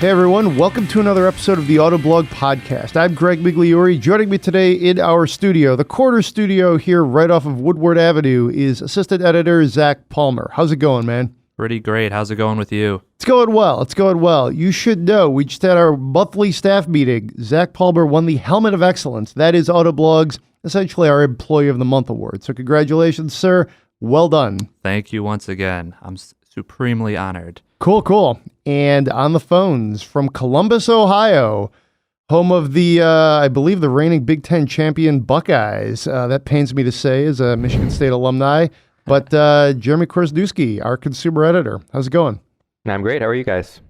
Hey everyone, welcome to another episode of the Autoblog Podcast. I'm Greg Migliore. Joining me today in our studio, the corner studio here right off of Woodward Avenue, is assistant editor Zach Palmer. How's it going, man? Pretty great. How's it going with you? It's going well. It's going well. You should know, we just had our monthly staff meeting. Zach Palmer won the Helmet of Excellence. That is Autoblog's, essentially our Employee of the Month award. So congratulations, sir. Well done. Thank you once again. I'm supremely honored. Cool. And on the phones from Columbus, Ohio, home of the, I believe, the reigning Big Ten champion Buckeyes. That pains me to say as a Michigan State alumni. But Jeremy Korzeniewski, our consumer editor. How's it going? I'm great. How are you guys?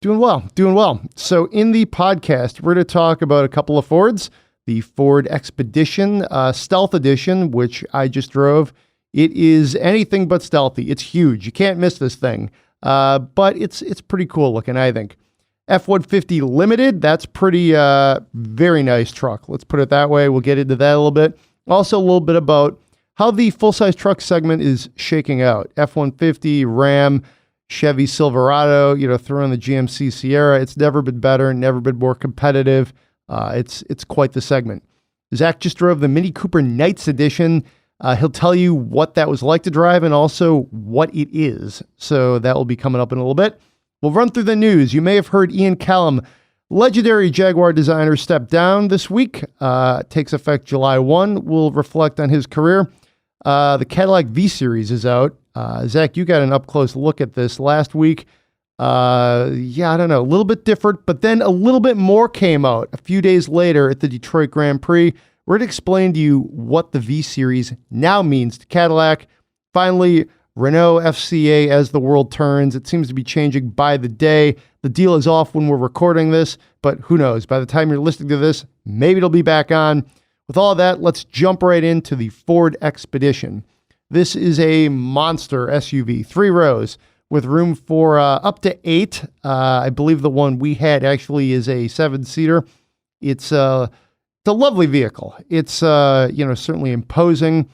Doing well. So in the podcast, we're going to talk about a couple of Fords. The Ford Expedition Stealth Edition, which I just drove. It is anything but stealthy. It's huge. You can't miss this thing. But it's pretty cool looking, I think. F-150 Limited, that's pretty, very nice truck. Let's put it that way. We'll get into that a little bit. Also a little bit about how the full-size truck segment is shaking out. F-150, Ram, Chevy Silverado, throw in the GMC Sierra. It's never been better, never been more competitive. It's quite the segment. Zach just drove the Mini Cooper Nights Edition. He'll tell you what that was like to drive and also what it is. So that will be coming up in a little bit. We'll run through the news. You may have heard Ian Callum, legendary Jaguar designer, step down this week. Takes effect July 1. We'll reflect on his career. The Cadillac V series is out. Zach, you got an up-close look at this last week. I don't know, a little bit different, but then a little bit more came out a few days later at the Detroit Grand Prix. We're going to explain to you what the V series now means to Cadillac. Finally, Renault FCA as the world turns. It seems to be changing by the day. The deal is off when we're recording this, but who knows? By the time you're listening to this, maybe it'll be back on. With all that, let's jump right into the Ford Expedition. This is a monster SUV, 3 rows with room for up to 8. I believe the one we had actually is a 7-seater. It's a lovely vehicle. It's, certainly imposing,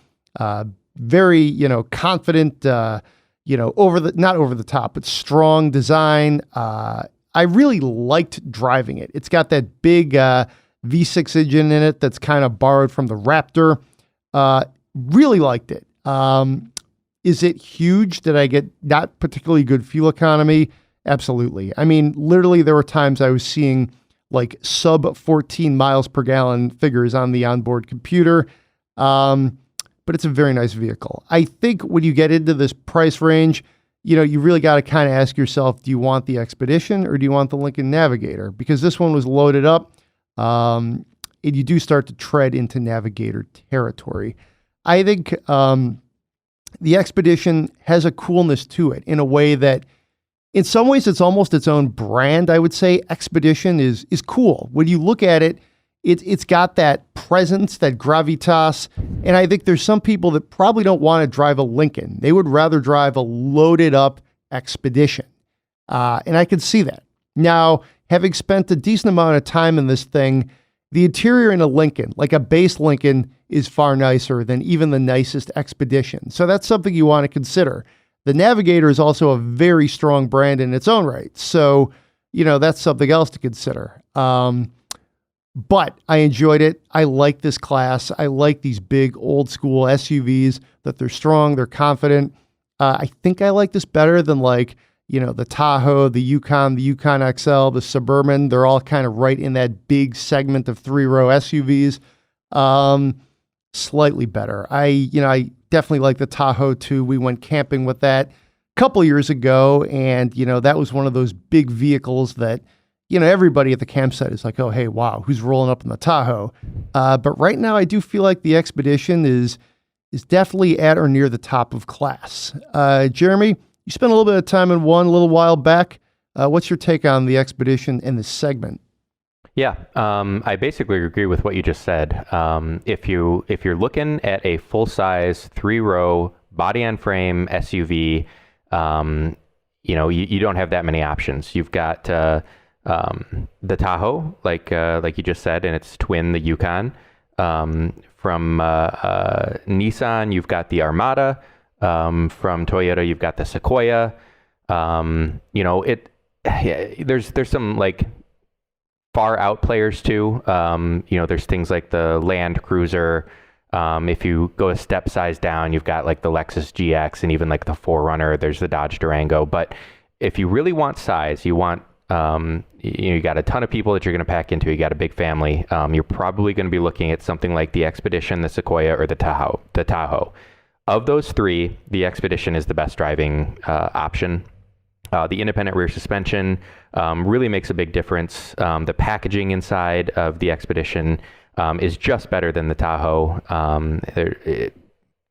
very, confident, not over the top, but strong design. I really liked driving it. It's got that big V6 engine in it that's kind of borrowed from the Raptor. Really liked it. Is it huge? Did I get not particularly good fuel economy? Absolutely. I mean, literally there were times I was seeing like sub 14 miles per gallon figures on the onboard computer. But it's a very nice vehicle. I think when you get into this price range, you really got to kind of ask yourself, do you want the Expedition or do you want the Lincoln Navigator? Because this one was loaded up, and you do start to tread into Navigator territory. I think the Expedition has a coolness to it in a way that in some ways, it's almost its own brand. I would say Expedition is cool. When you look at it, it's got that presence, that gravitas. And I think there's some people that probably don't want to drive a Lincoln. They would rather drive a loaded up Expedition. And I can see that. Now, having spent a decent amount of time in this thing, the interior in a Lincoln, like a base Lincoln, is far nicer than even the nicest Expedition. So that's something you want to consider. The Navigator is also a very strong brand in its own right. So, that's something else to consider. But I enjoyed it. I like this class. I like these big old school SUVs that they're strong, they're confident. I think I like this better than the Tahoe, the Yukon XL, the Suburban. They're all kind of right in that big segment of 3-row SUVs. Slightly better. I definitely like the Tahoe too. We went camping with that a couple years ago, and that was one of those big vehicles that everybody at the campsite is like, oh hey, wow, who's rolling up in the Tahoe? But right now I do feel like the Expedition is definitely at or near the top of class. Jeremy, you spent a little bit of time in one a little while back. What's your take on the Expedition and this segment? Yeah, I basically agree with what you just said. If you're looking at a full-size 3-row body-on-frame SUV, you don't have that many options. You've got the Tahoe, like you just said, and its twin, the Yukon. From Nissan, you've got the Armada. From Toyota, you've got the Sequoia. yeah, there's some like far out players too. There's things like the Land Cruiser. If you go a step size down, you've got like the Lexus GX and even like the 4Runner. There's the Dodge Durango. But if you really want size, you want you got a ton of people that you're going to pack into. You got a big family. You're probably going to be looking at something like the Expedition, the Sequoia, or the Tahoe. Of those three, the Expedition is the best driving option. The independent rear suspension really makes a big difference. The packaging inside of the Expedition is just better than the Tahoe.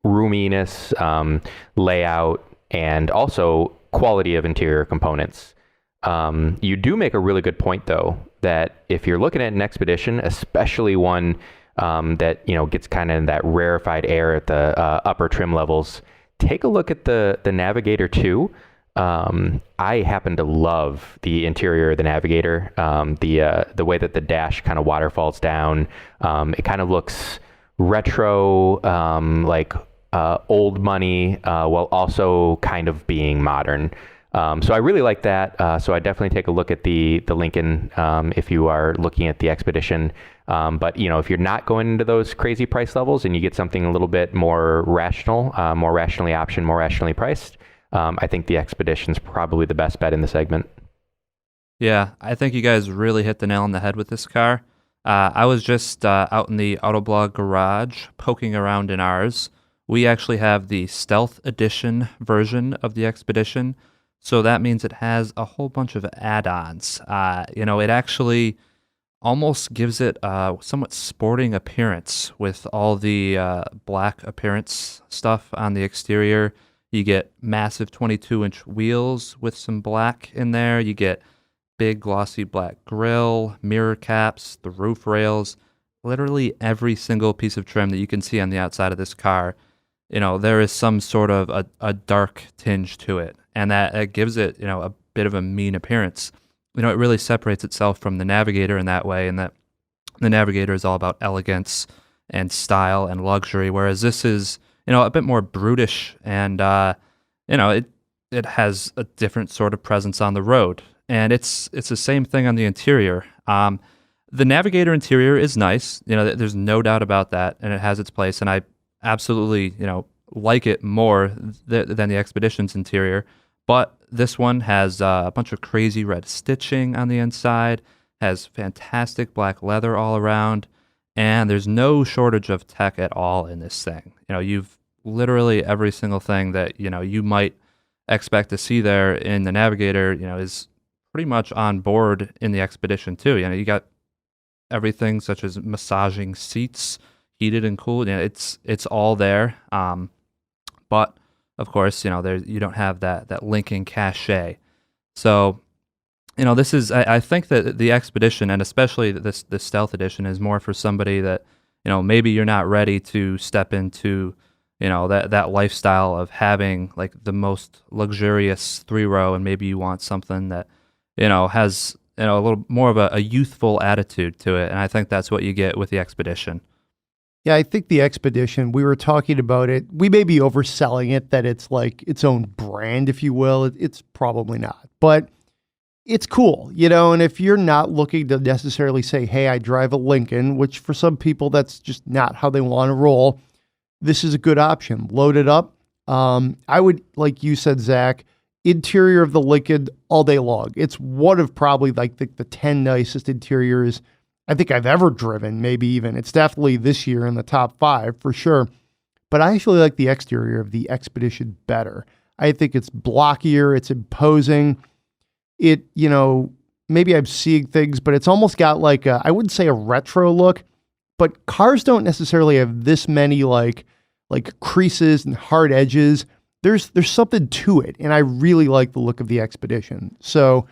Roominess, layout, and also quality of interior components. You do make a really good point, though, that if you're looking at an Expedition, especially one that gets kind of in that rarefied air at the upper trim levels, take a look at the Navigator too. I happen to love the interior of the Navigator. The way that the dash kind of waterfalls down, it kind of looks retro, like old money, while also kind of being modern. So I really like that. So I definitely take a look at the Lincoln if you are looking at the Expedition. But if you're not going into those crazy price levels and you get something a little bit more rational, more rationally optioned, more rationally priced, I think the Expedition's probably the best bet in the segment. Yeah, I think you guys really hit the nail on the head with this car. I was just out in the Autoblog garage poking around in ours. We actually have the Stealth Edition version of the Expedition. So that means it has a whole bunch of add-ons. It actually almost gives it a somewhat sporting appearance with all the black appearance stuff on the exterior. You get massive 22-inch wheels with some black in there. You get big glossy black grille, mirror caps, the roof rails, literally every single piece of trim that you can see on the outside of this car. There is some sort of a dark tinge to it, and that gives it, a bit of a mean appearance. It really separates itself from the Navigator in that way, and that the Navigator is all about elegance and style and luxury, whereas this is, a bit more brutish, and it has a different sort of presence on the road, and it's the same thing on the interior. The Navigator interior is nice, there's no doubt about that, and it has its place, and I absolutely, like it more than the Expedition's interior. But this one has a bunch of crazy red stitching on the inside, has fantastic black leather all around, and there's no shortage of tech at all in this thing. You've literally every single thing that, you might expect to see there in the Navigator, is pretty much on board in the Expedition too. You got everything such as massaging seats, heated and cooled. It's all there. But of course, you don't have that Lincoln cachet. So, this is, I think that the Expedition, and especially this Stealth Edition, is more for somebody that, maybe you're not ready to step into, that lifestyle of having like the most luxurious 3-row, and maybe you want something that, has, a little more of a youthful attitude to it. And I think that's what you get with the Expedition. Yeah, I think the Expedition, we were talking about it. We may be overselling it, that it's like its own brand, if you will. It's probably not, but it's cool, and if you're not looking to necessarily say, hey, I drive a Lincoln, which for some people, that's just not how they want to roll, this is a good option. Load it up. I would, like you said, Zach, interior of the Lincoln all day long. It's one of probably like the 10 nicest interiors I think I've ever driven, maybe even. It's definitely this year in the top 5 for sure. But I actually like the exterior of the Expedition better. I think it's blockier, it's imposing. It, maybe I'm seeing things, but it's almost got like I wouldn't say a retro look, but cars don't necessarily have this many like creases and hard edges. There's something to it, and I really like the look of the Expedition. So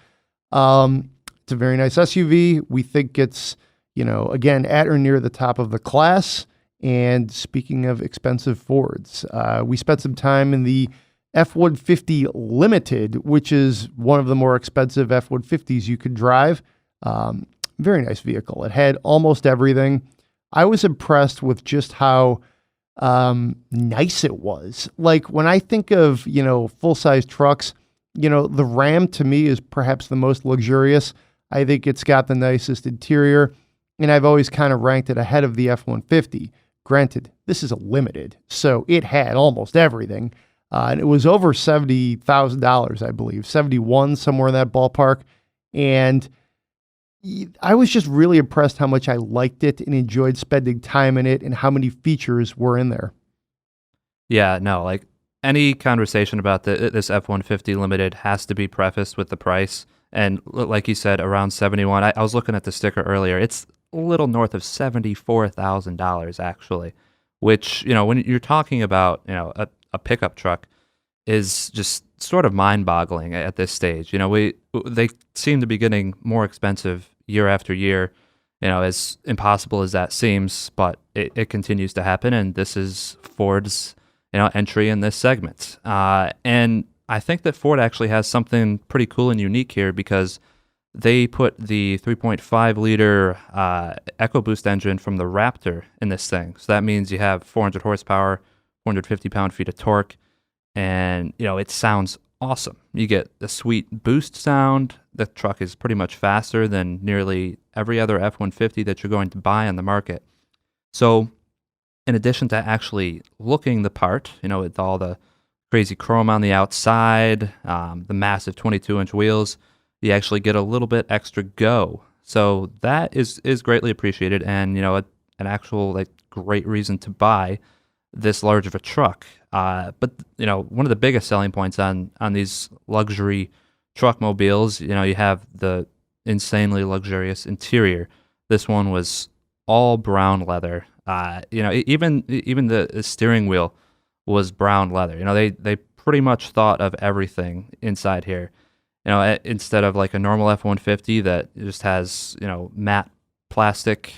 it's a very nice SUV. We think it's, again, at or near the top of the class. And speaking of expensive Fords, we spent some time in the F-150 Limited, which is one of the more expensive F-150s you could drive. Very nice vehicle. It had almost everything. I was impressed with just how nice it was. Like when I think of, full-size trucks, The Ram to me is perhaps the most luxurious. I think it's got the nicest interior, and I've always kind of ranked it ahead of the F-150. Granted, this is a limited, so it had almost everything. And it was over $70,000, I believe, 71, somewhere in that ballpark. And I was just really impressed how much I liked it and enjoyed spending time in it and how many features were in there. Yeah, no, like any conversation about this F-150 Limited has to be prefaced with the price. And like you said, around 71. I was looking at the sticker earlier. It's a little north of $74,000 actually, which, when you're talking about, a pickup truck is just sort of mind-boggling at this stage. They seem to be getting more expensive year after year, as impossible as that seems, but it continues to happen, and this is Ford's, entry in this segment. And I think that Ford actually has something pretty cool and unique here because they put the 3.5 liter EcoBoost engine from the Raptor in this thing. So that means you have 400 horsepower, 450 pound-feet of torque, and it sounds awesome. You get a sweet boost sound. The truck is pretty much faster than nearly every other F-150 that you're going to buy on the market. So in addition to actually looking the part, with all the crazy chrome on the outside, the massive 22-inch wheels, you actually get a little bit extra go. So that is greatly appreciated, and an actual great reason to buy this large of a truck. But one of the biggest selling points on these luxury truck mobiles, you have the insanely luxurious interior. This one was all brown leather. Even the steering wheel was brown leather. They pretty much thought of everything inside here. Instead of like a normal F-150 that just has matte plastic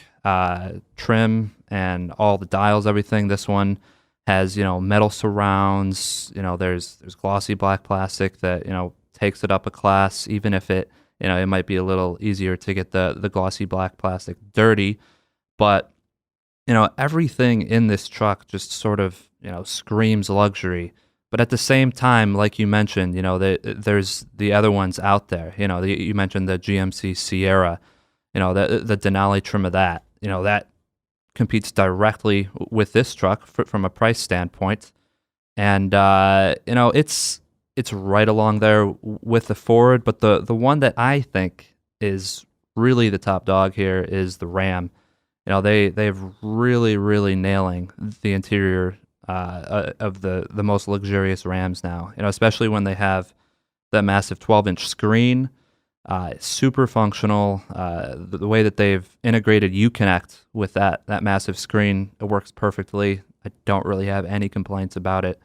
trim and all the dials, everything. This one has metal surrounds. There's glossy black plastic that takes it up a class, even if it might be a little easier to get the glossy black plastic dirty. But everything in this truck just sort of screams luxury. But at the same time, like you mentioned, there's the other ones out there. You mentioned the GMC Sierra, the Denali trim of that. That competes directly with this truck from a price standpoint, and it's right along there with the Ford. But the one that I think is really the top dog here is the Ram. They've really nailing the interior of the most luxurious Rams now. Especially when they have that massive 12-inch screen. Super functional. The way that they've integrated Uconnect with that massive screen, it works perfectly. I don't really have any complaints about it.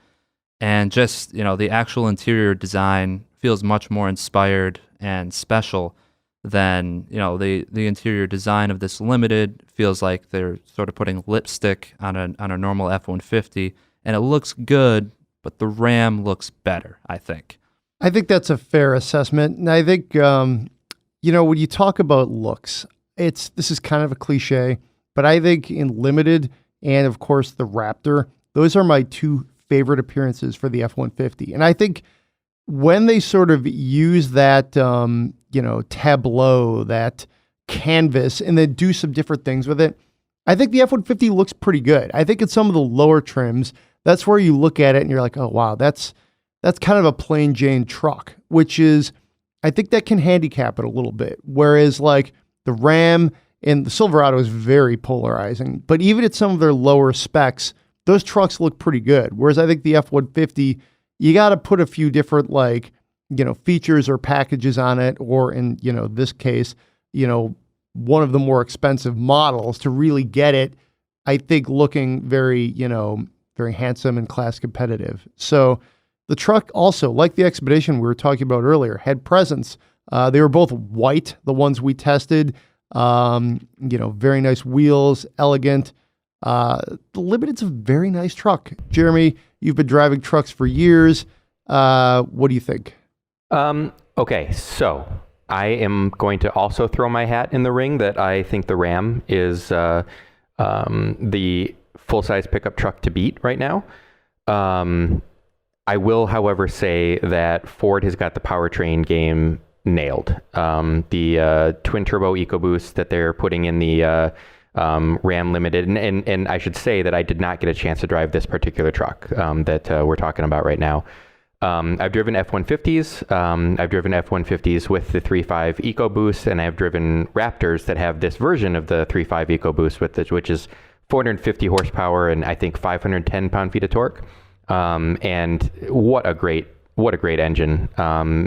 And just, the actual interior design feels much more inspired and special than, the interior design of this Limited. Feels like they're sort of putting lipstick on a normal F-150, and it looks good, but the Ram looks better, I think. I think that's a fair assessment. And I think, when you talk about looks, this is kind of a cliche, but I think in Limited and, of course, the Raptor, those are my two favorite appearances for the F-150. And I think when they sort of use that, tableau, that canvas, and then do some different things with it, I think the F-150 looks pretty good. I think in some of the lower trims, that's where you look at it and you're like, oh, wow, that's kind of a plain Jane truck, which is, I think that can handicap it a little bit. Whereas like the Ram and the Silverado is very polarizing, but even at some of their lower specs, those trucks look pretty good. Whereas I think the F-150, you got to put a few different features or packages on it, or in, this case, one of the more expensive models to really get it, I think, looking very, very handsome and class competitive. So the truck also, like the Expedition we were talking about earlier, had presence. They were both white, the ones we tested. Very nice wheels, elegant. The Limited's a very nice truck. Jeremy, you've been driving trucks for years. What do you think? Okay, so I am going to also throw my hat in the ring that I think the Ram is the full-size pickup truck to beat right now. I will, however, say that Ford has got the powertrain game nailed. The twin turbo EcoBoost that they're putting in the Ram Limited, and I should say that I did not get a chance to drive this particular truck that we're talking about right now. I've driven F-150s. I've driven F-150s with the 3.5 EcoBoost, and I've driven Raptors that have this version of the 3.5 EcoBoost, which is 450 horsepower and I think 510 pound-feet of torque. And what a great engine.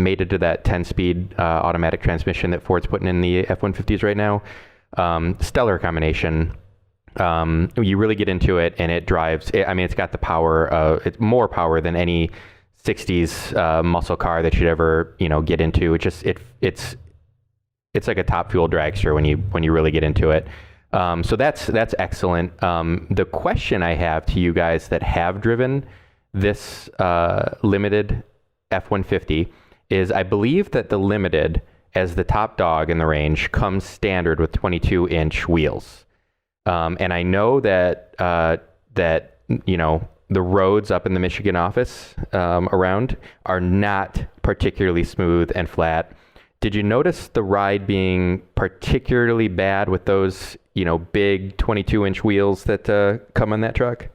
Made it to that 10-speed automatic transmission that Ford's putting in the F-150s right now. Stellar combination. You really get into it, and it drives. It's got the power. It's more power than any 60s muscle car that you'd ever get into. It's like a top fuel dragster when you really get into it. So that's excellent. The question I have to you guys that have driven this limited F-150 is, I believe that the limited, as the top dog in the range, comes standard with 22-inch wheels. And I know that the roads up in the Michigan office around are not particularly smooth and flat. Did you notice the ride being particularly bad with those, big 22-inch wheels that come on that truck?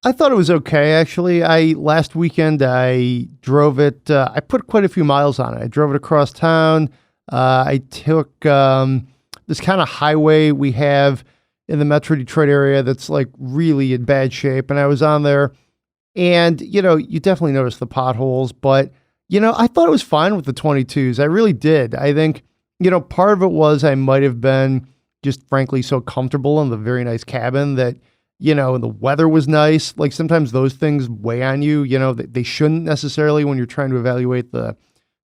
I thought it was okay, actually. Last weekend, I drove it. I put quite a few miles on it. I drove it across town. I took this kind of highway we have in the Metro Detroit area that's like really in bad shape. And I was on there, and, you definitely notice the potholes. But, I thought it was fine with the 22s. I really did. I think, part of it was I might have been just frankly so comfortable in the very nice cabin that, and the weather was nice. Like sometimes those things weigh on you, they shouldn't necessarily when you're trying to evaluate the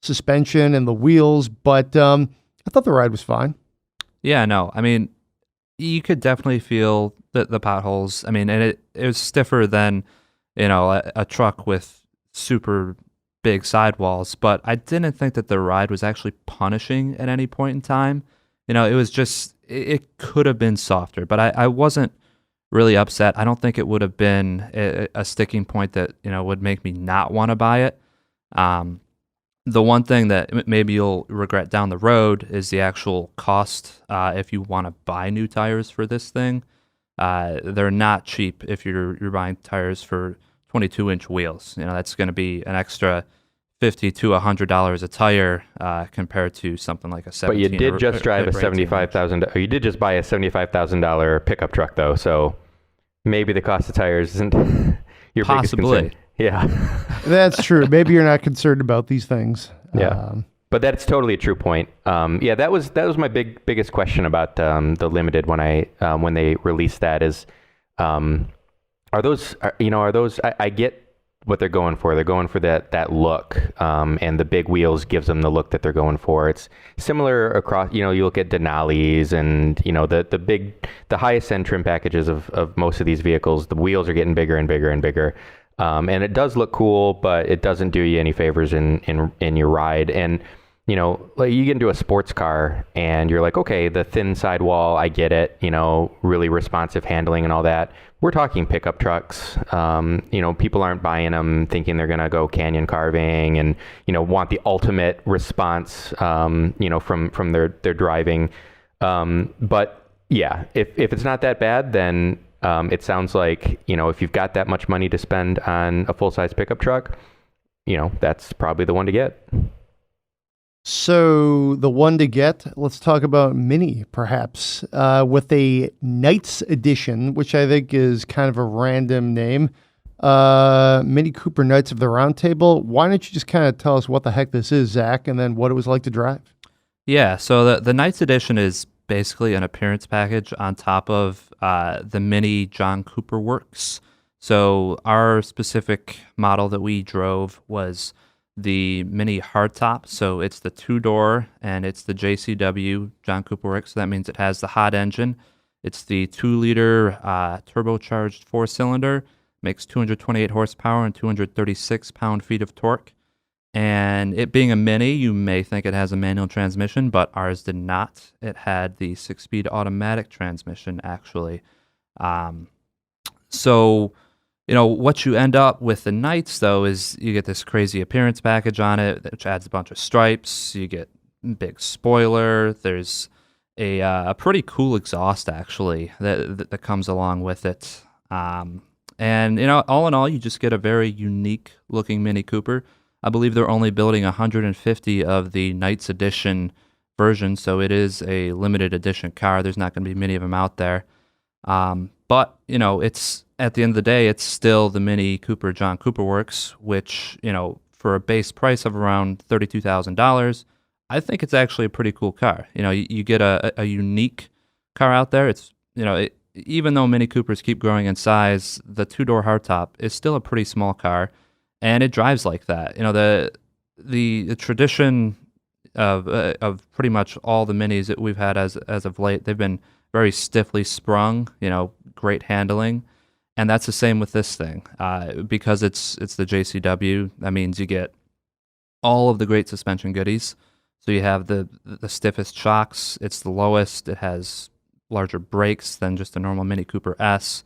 suspension and the wheels, but I thought the ride was fine. Yeah, no, you could definitely feel the potholes. And it was stiffer than, a truck with super big sidewalls, but I didn't think that the ride was actually punishing at any point in time. It was just, it could have been softer, but I wasn't really upset. I don't think it would have been a sticking point that, would make me not want to buy it. The one thing that maybe you'll regret down the road is the actual cost. If you want to buy new tires for this thing, they're not cheap if you're buying tires for 22-inch wheels. That's going to be an extra $50 to $100 a tire compared to something like a 17. But you did just drive a $75,000. You did just buy a $75,000 pickup truck, though. So maybe the cost of tires isn't your biggest concern. Yeah, that's true. Maybe you're not concerned about these things. Yeah, but that's totally a true point. That was my biggest question about the limited when they released that is, are those I get what they're going for. They're going for that look, and the big wheels gives them the look that they're going for. It's similar across, you look at Denali's and, the highest end trim packages of most of these vehicles, the wheels are getting bigger and bigger and bigger. And it does look cool, but it doesn't do you any favors in your ride. And, like you get into a sports car and you're like, okay, the thin sidewall, I get it, really responsive handling and all that. We're talking pickup trucks. People aren't buying them thinking they're going to go canyon carving and, want the ultimate response, from their driving. But yeah, if it's not that bad, then it sounds like, if you've got that much money to spend on a full-size pickup truck, that's probably the one to get. So the one to get, let's talk about Mini, perhaps, with a Knights Edition, which I think is kind of a random name. Mini Cooper Knights of the Round Table. Why don't you just kind of tell us what the heck this is, Zach, and then what it was like to drive? Yeah, so the Knights Edition is basically an appearance package on top of the Mini John Cooper Works. So our specific model that we drove was the Mini Hardtop. So it's the 2-door and it's the JCW John Cooper Works. So that means it has the hot engine. It's the 2-liter turbocharged 4-cylinder, makes 228 horsepower and 236 pound-feet of torque. And it being a Mini, you may think it has a manual transmission, but ours did not. It had the 6-speed automatic transmission, actually. So, what you end up with the Knights, though, is you get this crazy appearance package on it, which adds a bunch of stripes. You get big spoiler. There's a pretty cool exhaust, actually, that comes along with it. And, all in all, you just get a very unique-looking Mini Cooper. I believe they're only building 150 of the Knights Edition version, so it is a limited edition car. There's not going to be many of them out there. But, it's at the end of the day, it's still the Mini Cooper John Cooper Works, which, for a base price of around $32,000, I think it's actually a pretty cool car. You get a unique car out there. It's, even though Mini Coopers keep growing in size, the two-door hardtop is still a pretty small car, and it drives like that. The tradition of pretty much all the Minis that we've had as of late, they've been very stiffly sprung, great handling. And that's the same with this thing. Because it's the JCW, that means you get all of the great suspension goodies. So you have the stiffest shocks, it's the lowest, it has larger brakes than just a normal Mini Cooper S.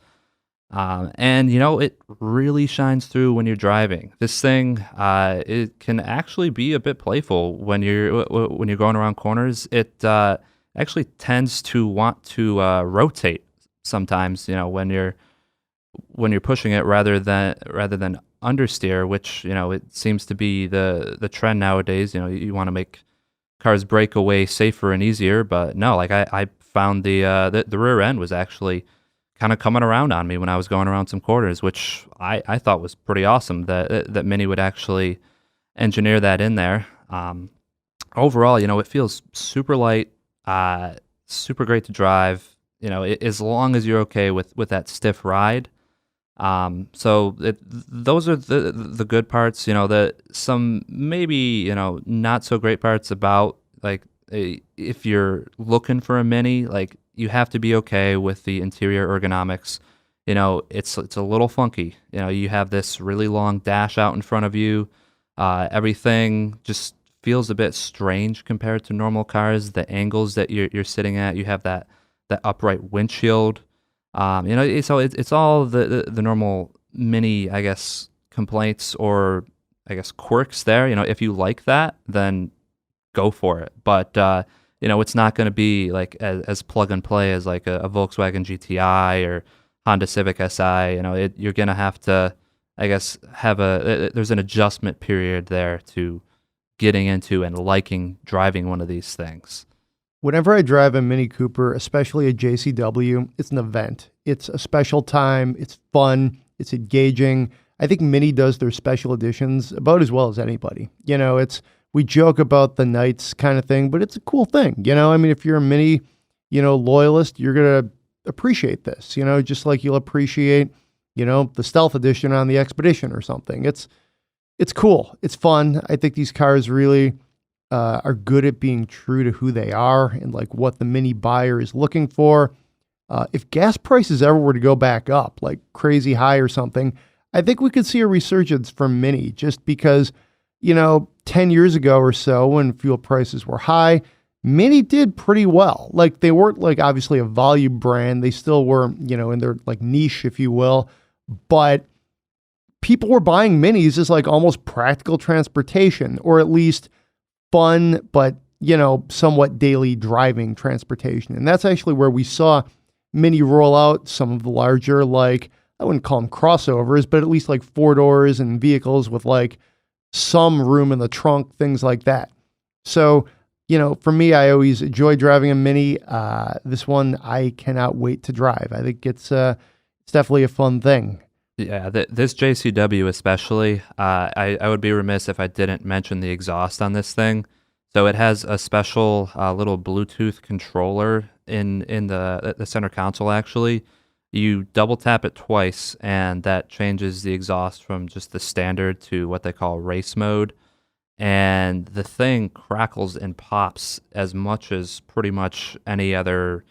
And it really shines through when you're driving. This thing, it can actually be a bit playful when you're going around corners. It actually tends to want to rotate sometimes. When you're pushing it rather than understeer, which it seems to be the trend nowadays. You want to make cars break away safer and easier, but no, like I found the rear end was actually kind of coming around on me when I was going around some corners, which I thought was pretty awesome that Mini would actually engineer that in there. Overall, it feels super light, super great to drive, as long as you're okay with that stiff ride. So those are the good parts, some maybe, not so great parts about, like, if you're looking for a Mini, like, you have to be okay with the interior ergonomics. It's a little funky. You have this really long dash out in front of you. Everything just feels a bit strange compared to normal cars. The angles that you're sitting at, you have that upright windshield. So it's all the normal Mini, I guess, complaints or I guess quirks there. If you like that, then go for it. But it's not going to be like as plug and play as like a Volkswagen GTI or Honda Civic Si. You're going to have to, I guess, there's an adjustment period there to getting into and liking driving one of these things. Whenever I drive a Mini Cooper, especially a JCW, it's an event. It's a special time. It's fun. It's engaging. I think Mini does their special editions about as well as anybody. We joke about the Knights kind of thing, but it's a cool thing. If you're a Mini, loyalist, you're going to appreciate this, just like you'll appreciate, the Stealth Edition on the Expedition or something. It's cool. It's fun. I think these cars really are good at being true to who they are and like what the Mini buyer is looking for. If gas prices ever were to go back up, like crazy high or something, I think we could see a resurgence from Mini just because, 10 years ago or so when fuel prices were high, Mini did pretty well. Like they weren't like obviously a volume brand. They still were, in their like niche, if you will, but people were buying Minis as like almost practical transportation or at least fun, but, somewhat daily driving transportation. And that's actually where we saw Mini roll out some of the larger, like, I wouldn't call them crossovers, but at least like 4-doors and vehicles with like some room in the trunk, things like that. So, for me, I always enjoy driving a Mini. This one, I cannot wait to drive. I think it's definitely a fun thing. Yeah, this JCW especially, I would be remiss if I didn't mention the exhaust on this thing. So it has a special little Bluetooth controller in the center console, actually. You double tap it twice, and that changes the exhaust from just the standard to what they call race mode. And the thing crackles and pops as much as pretty much any other,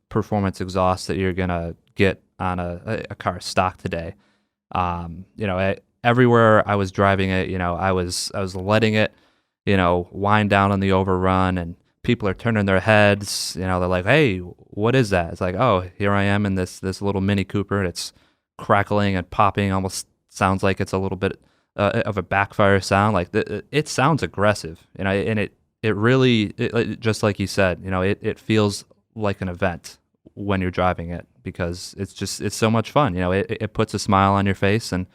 performance exhaust that you're going to get on a car stock today. Everywhere I was driving it, I was letting it, wind down on the overrun, and people are turning their heads, they're like, hey, what is that? It's like, oh, here I am in this little Mini Cooper, and it's crackling and popping, almost sounds like it's a little bit of a backfire sound. Like it sounds aggressive, and it really, just like you said, it feels like an event when you're driving it, because it's so much fun. It puts a smile on your face, and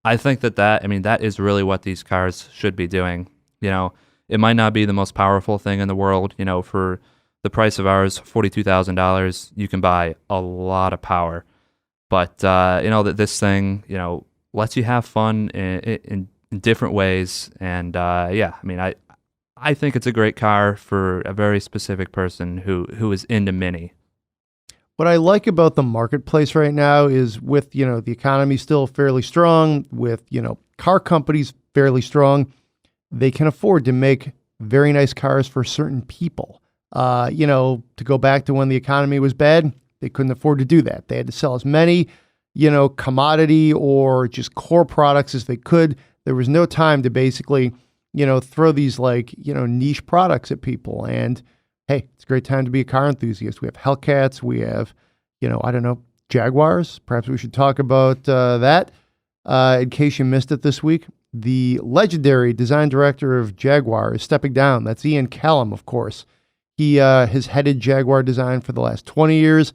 I think that is really what these cars should be doing. It might not be the most powerful thing in the world. For the price of ours, $42,000, you can buy a lot of power. But that this thing, lets you have fun in different ways. And I think it's a great car for a very specific person who is into Mini. What I like about the marketplace right now is with, the economy still fairly strong, with, car companies fairly strong, they can afford to make very nice cars for certain people. To go back to when the economy was bad, they couldn't afford to do that. They had to sell as many, commodity or just core products as they could. There was no time to basically, throw these niche products at people. And hey, it's a great time to be a car enthusiast. We have Hellcats. We have, Jaguars. Perhaps we should talk about that in case you missed it this week. The legendary design director of Jaguar is stepping down. That's Ian Callum, of course. He has headed Jaguar design for the last 20 years,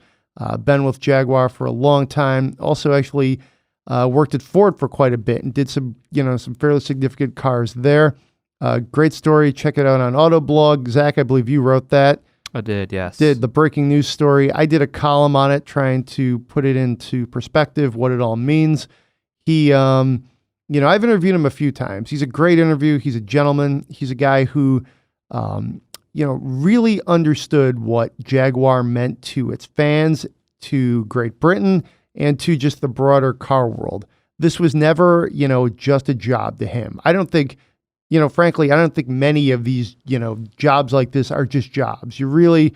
been with Jaguar for a long time. Also actually worked at Ford for quite a bit and did some fairly significant cars there. Great story. Check it out on Autoblog. Zach, I believe you wrote that. I did, yes. Did the breaking news story. I did a column on it trying to put it into perspective, what it all means. He, I've interviewed him a few times. He's a great interview. He's a gentleman. He's a guy who, really understood what Jaguar meant to its fans, to Great Britain, and to just the broader car world. This was never, just a job to him. I don't think, frankly, I don't think many of these, jobs like this are just jobs. It really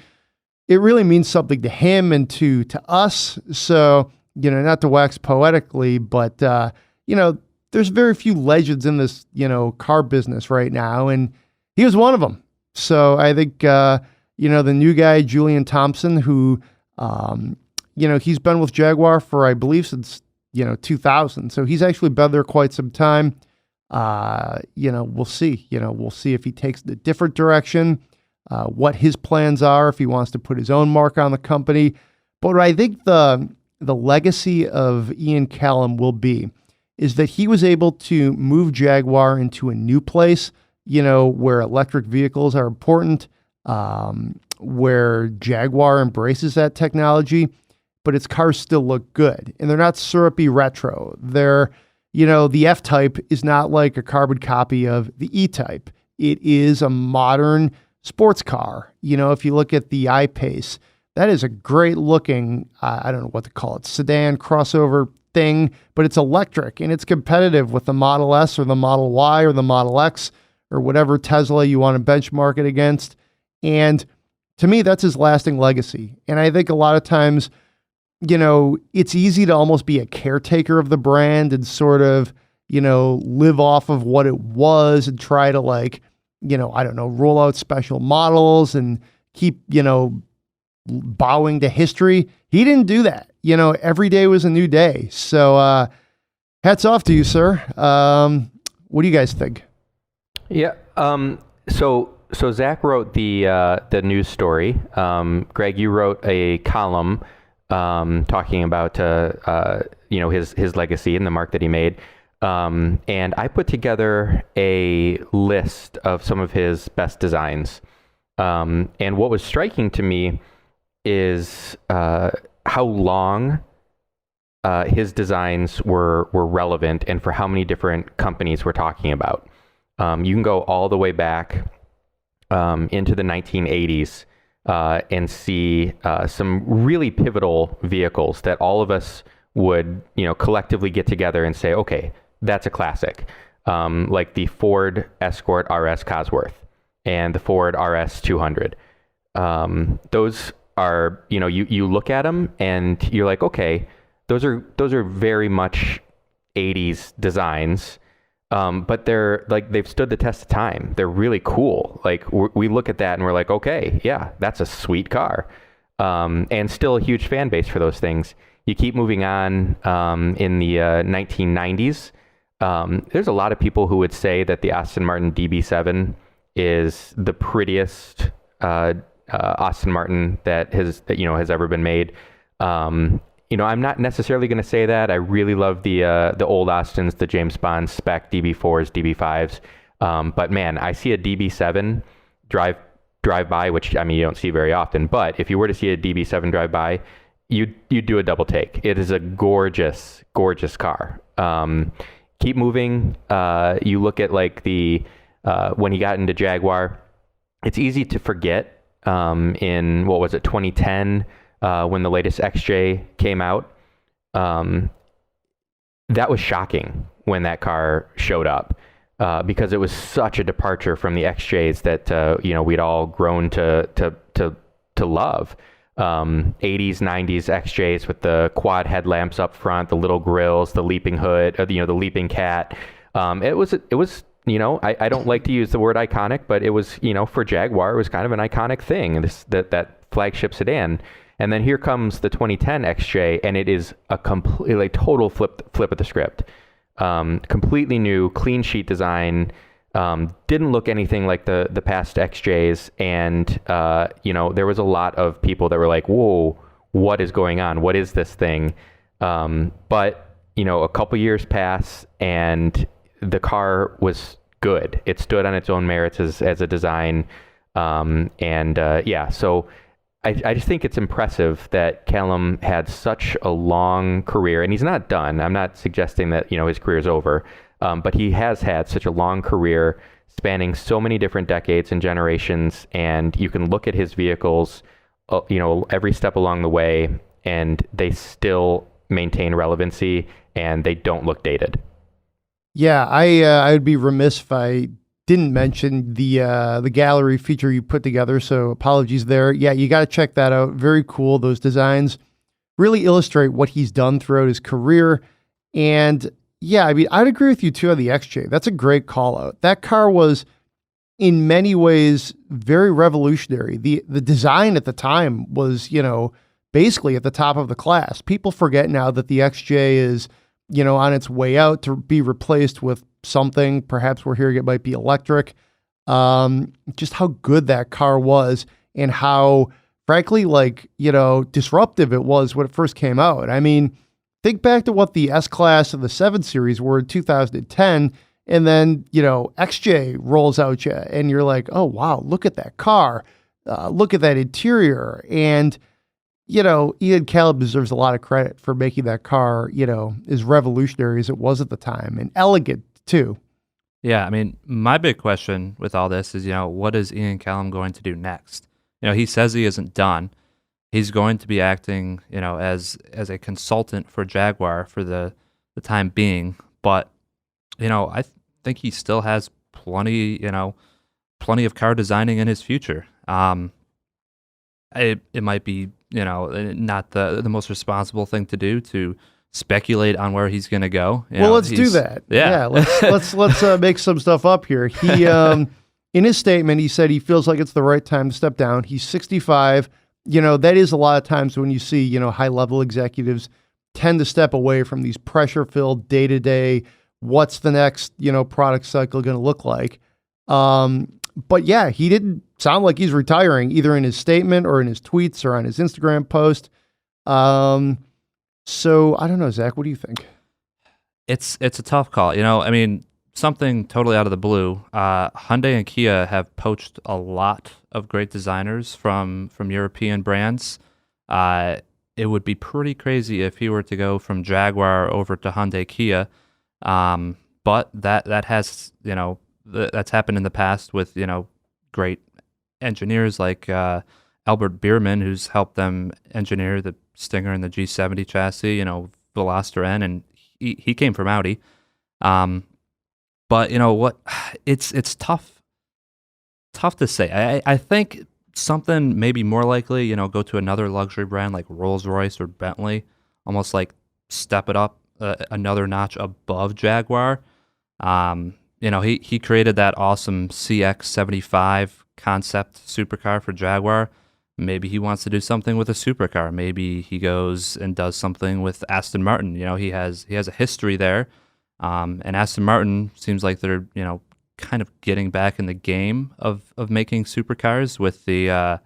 means something to him and to us. So, not to wax poetically, but, there's very few legends in this, car business right now. And he was one of them. So I think, the new guy, Julian Thompson, who, he's been with Jaguar for, I believe, since, 2000. So he's actually been there quite some time. We'll see. We'll see if he takes a different direction, what his plans are, if he wants to put his own mark on the company. But what I think the legacy of Ian Callum will be is that he was able to move Jaguar into a new place, where electric vehicles are important, where Jaguar embraces that technology, but its cars still look good. And they're not syrupy retro. They're, the F-Type is not like a carbon copy of the E-Type. It is a modern sports car. If you look at the I-Pace, that is a great looking, I don't know what to call it, sedan crossover thing, but it's electric and it's competitive with the Model S or the Model Y or the Model X or whatever Tesla you want to benchmark it against. And to me, that's his lasting legacy. And I think a lot of times, it's easy to almost be a caretaker of the brand and sort of, live off of what it was and try to roll out special models and keep, bowing to history. He didn't do that. Every day was a new day. So hats off to you, sir. What do you guys think? Yeah. So Zach wrote the news story. Greg, you wrote a column talking about his legacy and the mark that he made. And I put together a list of some of his best designs. And what was striking to me is how long his designs were relevant and for how many different companies we're talking about. You can go all the way back into the 1980s and see some really pivotal vehicles that all of us would, collectively get together and say, okay, that's a classic. Like the Ford Escort RS Cosworth and the Ford RS 200. Those are, you look at them and you're like, okay, those are very much 80s designs. But they're they've stood the test of time. They're really cool. We look at that and we're like, okay, yeah, that's a sweet car. And still a huge fan base for those things. you keep moving on in the 1990s. There's a lot of people who would say that the Aston Martin DB7 is the prettiest Aston Martin that has ever been made. I'm not necessarily going to say that. I really love the old Astons, the James Bond spec DB4s, DB5s. But man, I see a DB7 drive by, which I mean you don't see very often. But if you were to see a DB7 drive by, you do a double take. It is a gorgeous, gorgeous car. Keep moving. You look at like the when he got into Jaguar, it's easy to forget. In what was it, 2010, when the latest XJ came out, that was shocking when that car showed up, because it was such a departure from the XJs that we'd all grown to love. 80s, 90s XJs with the quad headlamps up front, the little grills, the leaping hood, the leaping cat. It was I don't like to use the word iconic, but it was, for Jaguar, it was kind of an iconic thing, that flagship sedan. And then here comes the 2010 XJ, and it is a completely total flip of the script. Completely new, clean sheet design. Didn't look anything like the past XJs, and there was a lot of people that were like, "Whoa, what is going on? What is this thing?" But a couple years pass, and the car was good. It stood on its own merits as a design, So I just think it's impressive that Callum had such a long career, and he's not done. I'm not suggesting that his career is over. But he has had such a long career spanning so many different decades and generations, and you can look at his vehicles, every step along the way, and they still maintain relevancy and they don't look dated. Yeah, I would be remiss if I didn't mention the gallery feature you put together, so apologies there. Yeah, you got to check that out. Very cool. Those designs really illustrate what he's done throughout his career, and yeah, I mean, I'd agree with you too on the XJ. That's a great call out. That car was in many ways very revolutionary. The design at the time was, basically at the top of the class. People forget now that the XJ is, on its way out to be replaced with something. Perhaps we're hearing it might be electric. Just how good that car was, and how, frankly, disruptive it was when it first came out. I mean, think back to what the S-Class and the 7 Series were in 2010, and then, XJ rolls out you, and you're like, oh, wow, look at that car. Look at that interior. And, Ian Callum deserves a lot of credit for making that car, as revolutionary as it was at the time, and elegant, too. Yeah, I mean, my big question with all this is, what is Ian Callum going to do next? He says he isn't done. He's going to be acting, as a consultant for Jaguar for the time being. But, I think he still has plenty of car designing in his future. It might be, not the most responsible thing to do to speculate on where he's going to go. Let's do that. Yeah. Let's make some stuff up here. He, in his statement, he said he feels like it's the right time to step down. He's 65. That is a lot of times when you see, high-level executives tend to step away from these pressure-filled day-to-day, what's the next, product cycle going to look like? But yeah, he didn't sound like he's retiring, either in his statement or in his tweets or on his Instagram post. So I don't know, Zach, what do you think? It's a tough call. I mean, something totally out of the blue. Hyundai and Kia have poached a lot of great designers from European brands. It would be pretty crazy if he were to go from Jaguar over to Hyundai Kia. But that has, that's happened in the past with, great engineers like Albert Bierman, who's helped them engineer the Stinger and the G70 chassis, Veloster N, and he came from Audi. But what? It's tough to say. I think something maybe more likely, go to another luxury brand like Rolls-Royce or Bentley, almost like step it up another notch above Jaguar. He created that awesome CX-75 concept supercar for Jaguar. maybe he wants to do something with a supercar. Maybe he goes and does something with Aston Martin. He has a history there, and Aston Martin seems like they're kind of getting back in the game of making supercars with the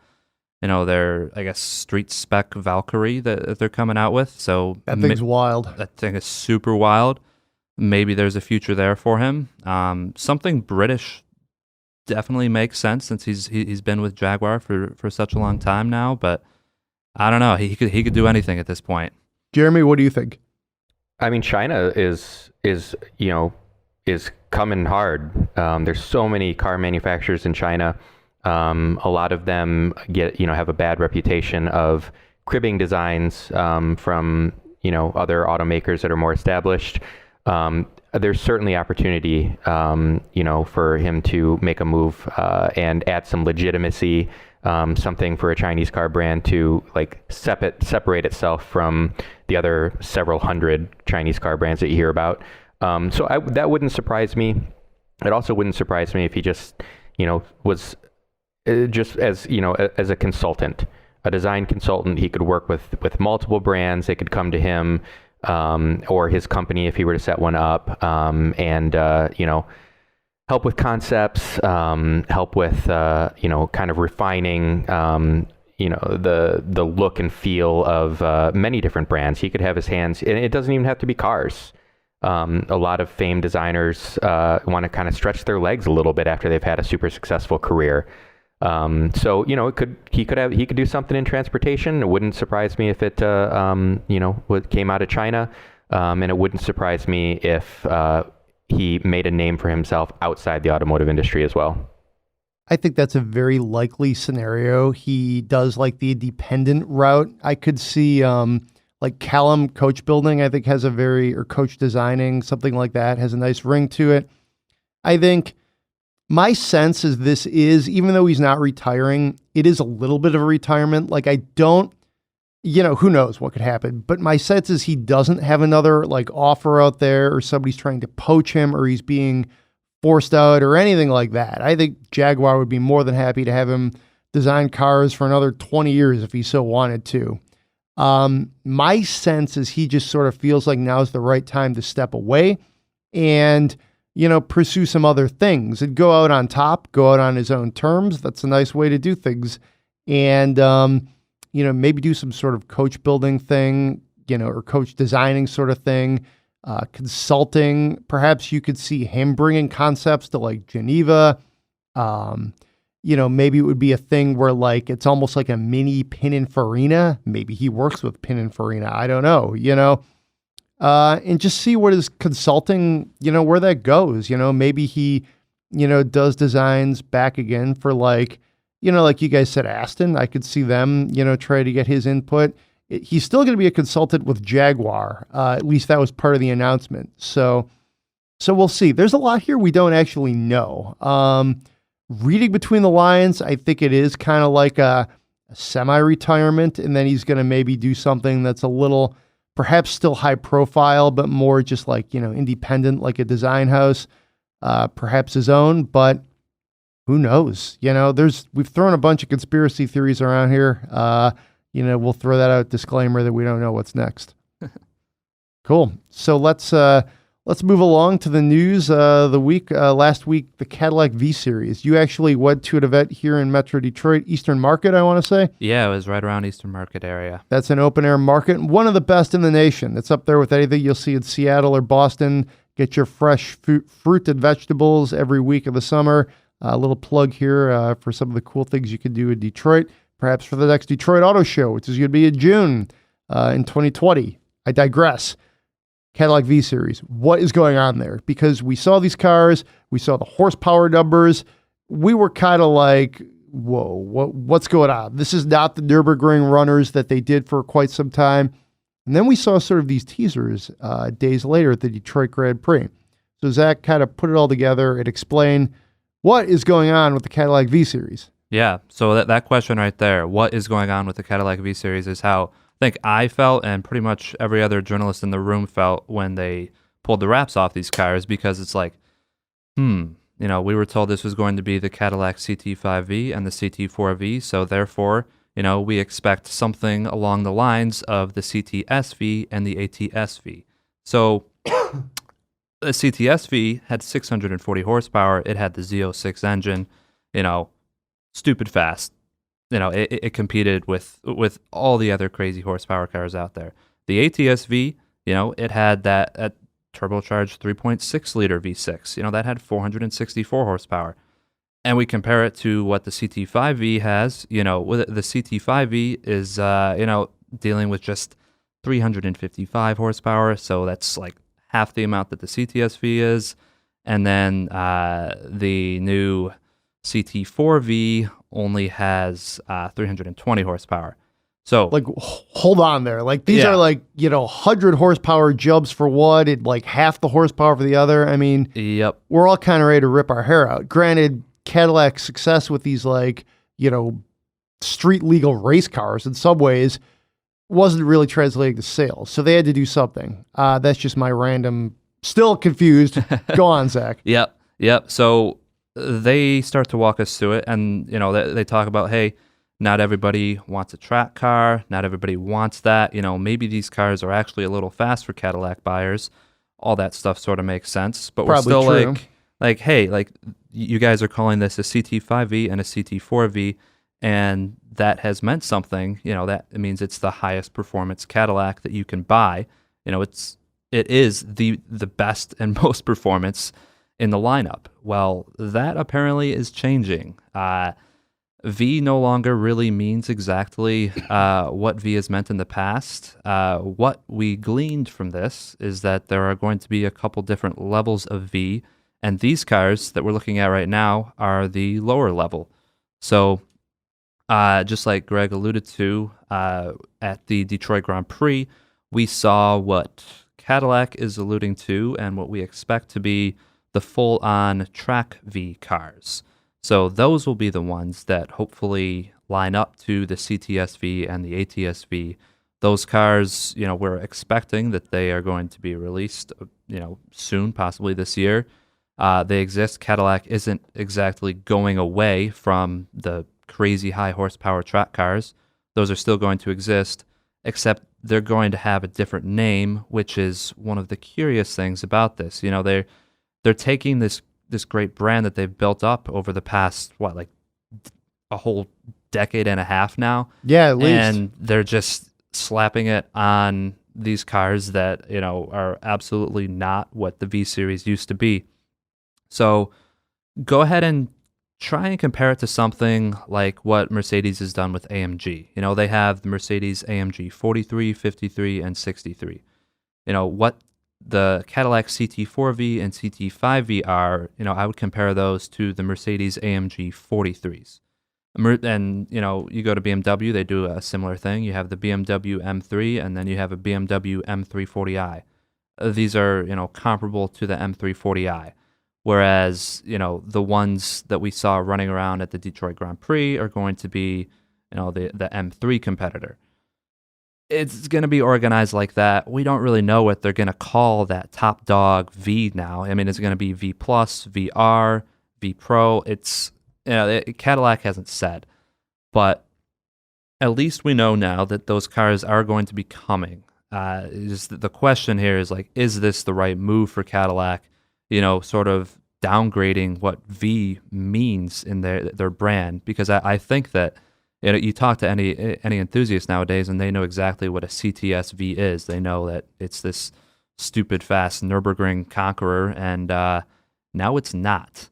their, I guess, street spec Valkyrie that they're coming out with. So that thing's wild. That thing is super wild. Maybe there's a future there for him. Something British definitely makes sense since he's been with Jaguar for such a long time now. But I don't know. He could do anything at this point. Jeremy, what do you think? I mean, China is coming hard. There's so many car manufacturers in China. A lot of them have a bad reputation of cribbing designs from other automakers that are more established. There's certainly opportunity, for him to make a move and add some legitimacy, something for a Chinese car brand to separate itself from the other several hundred Chinese car brands that you hear about. So that wouldn't surprise me. It also wouldn't surprise me if he just, was just as a consultant, a design consultant. He could work with multiple brands. They could come to him or his company if he were to set one up, and help with concepts, help with kind of refining the look and feel of many different brands. He could have his hands, and it doesn't even have to be cars. A lot of famed designers want to kind of stretch their legs a little bit after they've had a super successful career. So he could do something in transportation. It wouldn't surprise me if it came out of China, and it wouldn't surprise me if he made a name for himself outside the automotive industry as well. I think that's a very likely scenario. He does like the independent route. I could see like Callum coach building, I think or coach designing, something like that, has a nice ring to it. I think my sense is this is, even though he's not retiring, it is a little bit of a retirement. Like I don't, who knows what could happen, but my sense is he doesn't have another offer out there, or somebody's trying to poach him, or he's being forced out or anything like that. I think Jaguar would be more than happy to have him design cars for another 20 years if he so wanted to. My sense is he just sort of feels like now's the right time to step away and, pursue some other things and go out on top, go out on his own terms. That's a nice way to do things. And, maybe do some sort of coach building thing, or coach designing sort of thing, consulting. Perhaps you could see him bringing concepts to Geneva. Maybe it would be a thing where it's almost like a mini Pininfarina. Maybe he works with Pininfarina. I don't know, and just see what his consulting, where that goes. Maybe he, does designs back again for like you guys said, Aston. I could see them, try to get his input. He's still going to be a consultant with Jaguar. At least that was part of the announcement. So we'll see. There's a lot here we don't actually know. Reading between the lines, I think it is kind of like a semi-retirement, and then he's going to maybe do something that's a little, perhaps still high profile, but more just independent, like a design house, perhaps his own, but who knows? We've thrown a bunch of conspiracy theories around here. We'll throw that out, disclaimer that we don't know what's next. Cool. So let's move along to the news. The week last week, the Cadillac V series. You actually went to an event here in Metro Detroit, Eastern Market, I want to say. Yeah, it was right around Eastern Market area. That's an open air market, one of the best in the nation. It's up there with anything you'll see in Seattle or Boston. Get your fresh fruit and vegetables every week of the summer. A little plug here for some of the cool things you can do in Detroit, perhaps for the next Detroit Auto Show, which is going to be in June in 2020. I digress. Cadillac V Series. What is going on there? Because we saw these cars, we saw the horsepower numbers. We were kind of like, whoa, what's going on? This is not the Nürburgring runners that they did for quite some time. And then we saw sort of these teasers days later at the Detroit Grand Prix. So Zach kind of put it all together and explained what is going on with the Cadillac V Series. Yeah, so that question right there, what is going on with the Cadillac V Series, is how I think I felt, and pretty much every other journalist in the room felt when they pulled the wraps off these cars, because it's like, we were told this was going to be the Cadillac CT5V and the CT4V, so therefore we expect something along the lines of the CT-SV and the AT-SV. So the CT-SV had 640 horsepower. It had the Z06 engine, stupid fast. It competed with all the other crazy horsepower cars out there. The AT-SV, it had that turbocharged 3.6 liter V6. That had 464 horsepower. And we compare it to what the CT5V has. With the CT5V is dealing with just 355 horsepower, so that's like half the amount that the CT-SV is. And then the new CT4V only has 320 horsepower. So hold on there. These are 100 horsepower jumps for one and half the horsepower for the other. I mean, yep. We're all kind of ready to rip our hair out. Granted, Cadillac's success with these street legal race cars in some ways wasn't really translating to sales. So they had to do something. That's just my random, still confused. Go on, Zach. Yep. So they start to walk us through it, and they talk about, hey, not everybody wants a track car. Not everybody wants that. Maybe these cars are actually a little fast for Cadillac buyers. All that stuff sort of makes sense. But Probably we're still true. Hey, you guys are calling this a CT5V and a CT4V, and that has meant something. That means it's the highest performance Cadillac that you can buy. It is the best and most performance in the lineup. Well, that apparently is changing. V no longer really means exactly what V has meant in the past. What we gleaned from this is that there are going to be a couple different levels of V, and these cars that we're looking at right now are the lower level. So just like Greg alluded to at the Detroit Grand Prix, we saw what Cadillac is alluding to and what we expect to be the full-on track V cars. So those will be the ones that hopefully line up to the CT-SV and the AT-SV. Those cars, we're expecting that they are going to be released, soon, possibly this year. They exist. Cadillac isn't exactly going away from the crazy high horsepower track cars. Those are still going to exist, except they're going to have a different name, which is one of the curious things about this. They're taking this great brand that they've built up over the past, a whole decade and a half now. Yeah, at least. And they're just slapping it on these cars that, are absolutely not what the V Series used to be. So go ahead and try and compare it to something like what Mercedes has done with AMG. They have the Mercedes AMG 43, 53, and 63. What the Cadillac CT4V and CT5V are, I would compare those to the Mercedes AMG 43s. And, you go to BMW, they do a similar thing. You have the BMW M3, and then you have a BMW M340i. These are, comparable to the M340i. Whereas, the ones that we saw running around at the Detroit Grand Prix are going to be, the M3 competitor. It's going to be organized like that. We don't really know what they're going to call that top dog V now. I mean, it's going to be V Plus, VR, V Pro. It's, Cadillac hasn't said, but at least we know now that those cars are going to be coming. The question here is is this the right move for Cadillac? Sort of downgrading what V means in their brand, because I think that you talk to any enthusiast nowadays, and they know exactly what a CT-SV is. They know that it's this stupid fast Nürburgring conqueror, and now it's not.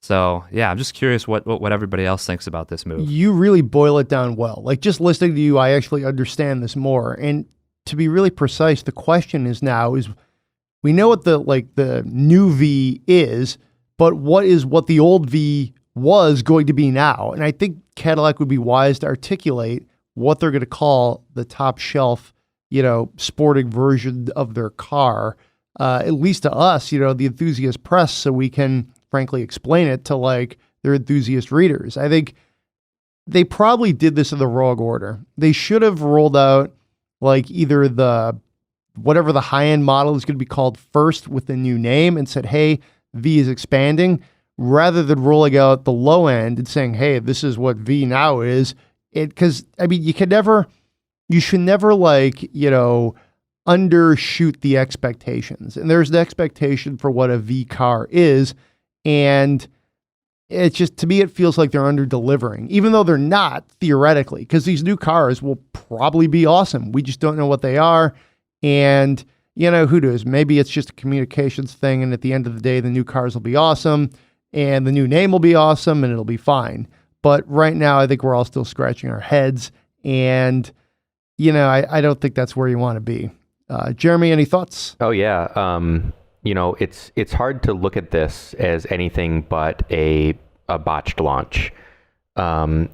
So yeah, I'm just curious what everybody else thinks about this move. You really boil it down well. Just listening to you, I actually understand this more. And to be really precise, the question is we know what the new V is, but what the old V was going to be now? And I think Cadillac would be wise to articulate what they're going to call the top shelf, sporting version of their car, at least to us, the enthusiast press, so we can frankly explain it to their enthusiast readers. I think they probably did this in the wrong order. They should have rolled out either whatever the high-end model is going to be called first with the new name and said, hey, V is expanding, rather than rolling out the low end and saying, hey, this is what V now is. because I mean, you should never undershoot the expectations. And there's the expectation for what a V car is. And it's just, to me, it feels like they're under delivering, even though they're not theoretically, because these new cars will probably be awesome. We just don't know what they are. And, who knows? Maybe it's just a communications thing. And at the end of the day, the new cars will be awesome and the new name will be awesome and it'll be fine. But right now, I think we're all still scratching our heads. And, I don't think that's where you want to be. Jeremy, any thoughts? Oh, yeah. It's hard to look at this as anything but a botched launch. I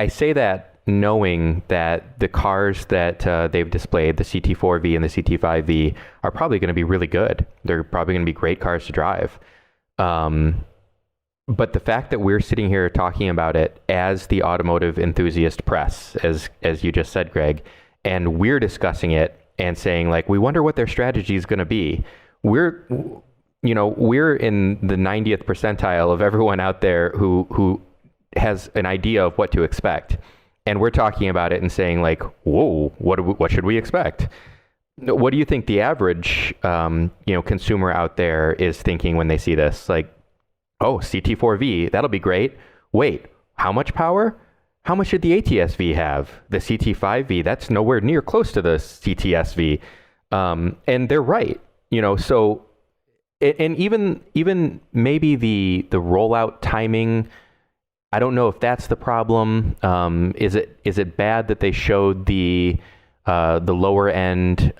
say that knowing that the cars that they've displayed, the CT4V and the CT5V, are probably going to be really good. They're probably going to be great cars to drive. But the fact that we're sitting here talking about it as the automotive enthusiast press, as you just said, Greg, and we're discussing it and saying, like, we wonder what their strategy is going to be. We're in the 90th percentile of everyone out there who has an idea of what to expect. And we're talking about it and saying, like, whoa, what should we expect? What do you think the average, consumer out there is thinking when they see this? Like, oh, CT4V, that'll be great. Wait, how much power? How much did the ATS-V have? The CT5V, that's nowhere near close to the CTS-V. And they're right, so, and even maybe the rollout timing, I don't know if that's the problem. Is it bad that they showed the lower end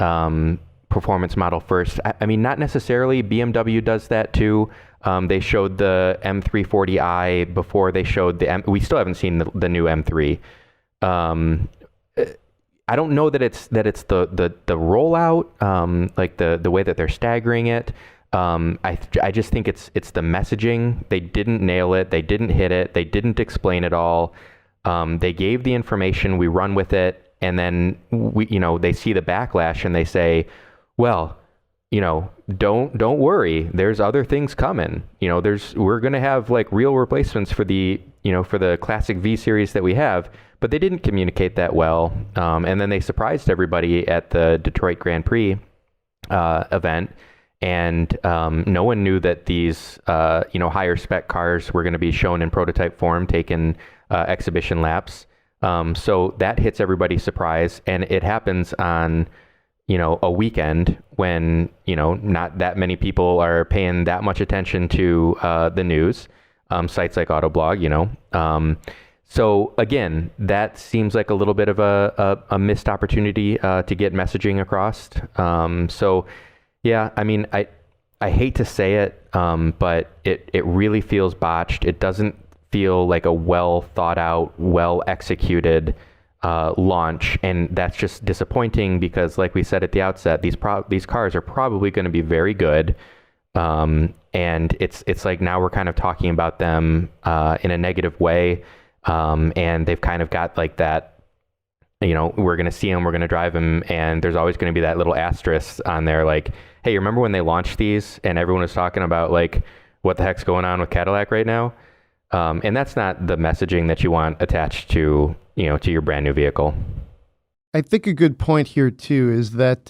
performance model first? I mean, not necessarily. BMW does that too. They showed the M340i before they showed we still haven't seen the new M3. I don't know that it's the rollout, like the way that they're staggering it. I just think it's the messaging. They didn't nail it. They didn't hit it. They didn't explain it all. They gave the information, we run with it, and then they see the backlash and they say, well, don't worry. There's other things coming. We're going to have like real replacements for the classic V series that we have, but they didn't communicate that well. And then they surprised everybody at the Detroit Grand Prix event. And no one knew that these, higher spec cars were going to be shown in prototype form, taking exhibition laps. So that hits everybody's surprise, and it happens on a weekend when, not that many people are paying that much attention to the news, sites like Autoblog, So again, that seems like a little bit of a missed opportunity to get messaging across. So yeah, I mean, I hate to say it, but it really feels botched. It doesn't feel like a well thought out, well executed launch, and that's just disappointing because, like we said at the outset, these cars are probably going to be very good, and it's like now we're kind of talking about them in a negative way, and they've kind of got like that, we're going to see them, we're going to drive them, and there's always going to be that little asterisk on there, like, hey, remember when they launched these and everyone was talking about like what the heck's going on with Cadillac right now? And that's not the messaging that you want attached to to your brand new vehicle. I think a good point here too is that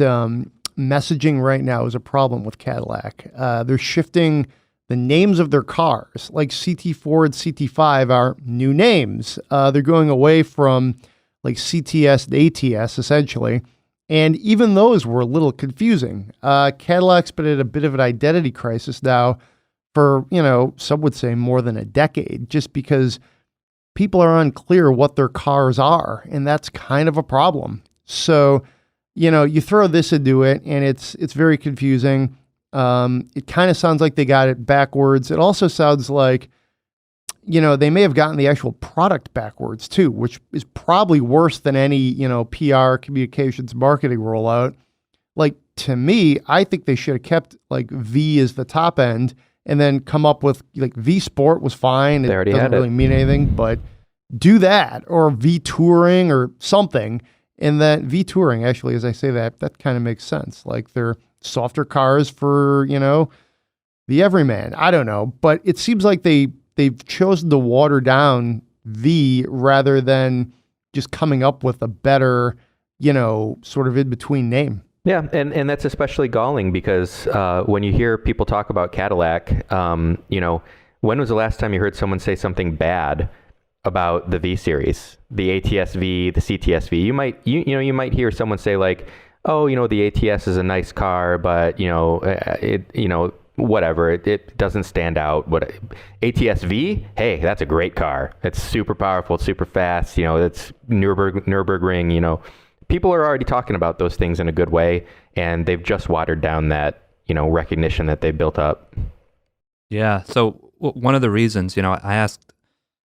messaging right now is a problem with Cadillac. They're shifting the names of their cars, like CT4 and CT5 are new names. They're going away from like CTS and ATS essentially. And even those were a little confusing. Cadillac's been at a bit of an identity crisis now for, some would say more than a decade, just because people are unclear what their cars are. And that's kind of a problem. So, you throw this into it and it's very confusing. It kind of sounds like they got it backwards. It also sounds like, they may have gotten the actual product backwards too, which is probably worse than any, PR, communications, marketing rollout. Like, to me, I think they should have kept like V as the top end and then come up with like V Sport was fine. It doesn't really mean anything, but do that, or V Touring or something. And that V Touring, actually, as I say that kind of makes sense. Like, they're softer cars for, the everyman. I don't know, but it seems like they've chosen to water down V rather than just coming up with a better, sort of in between name. Yeah, and that's especially galling because when you hear people talk about Cadillac, when was the last time you heard someone say something bad about the V series, the ATS V, the CTS V? You might hear someone say like, oh, the ATS is a nice car, but whatever, it doesn't stand out. What ATS V? Hey, that's a great car. It's super powerful, it's super fast. It's Nürburgring. People are already talking about those things in a good way, and they've just watered down that recognition that they built up. Yeah. So one of the reasons, I asked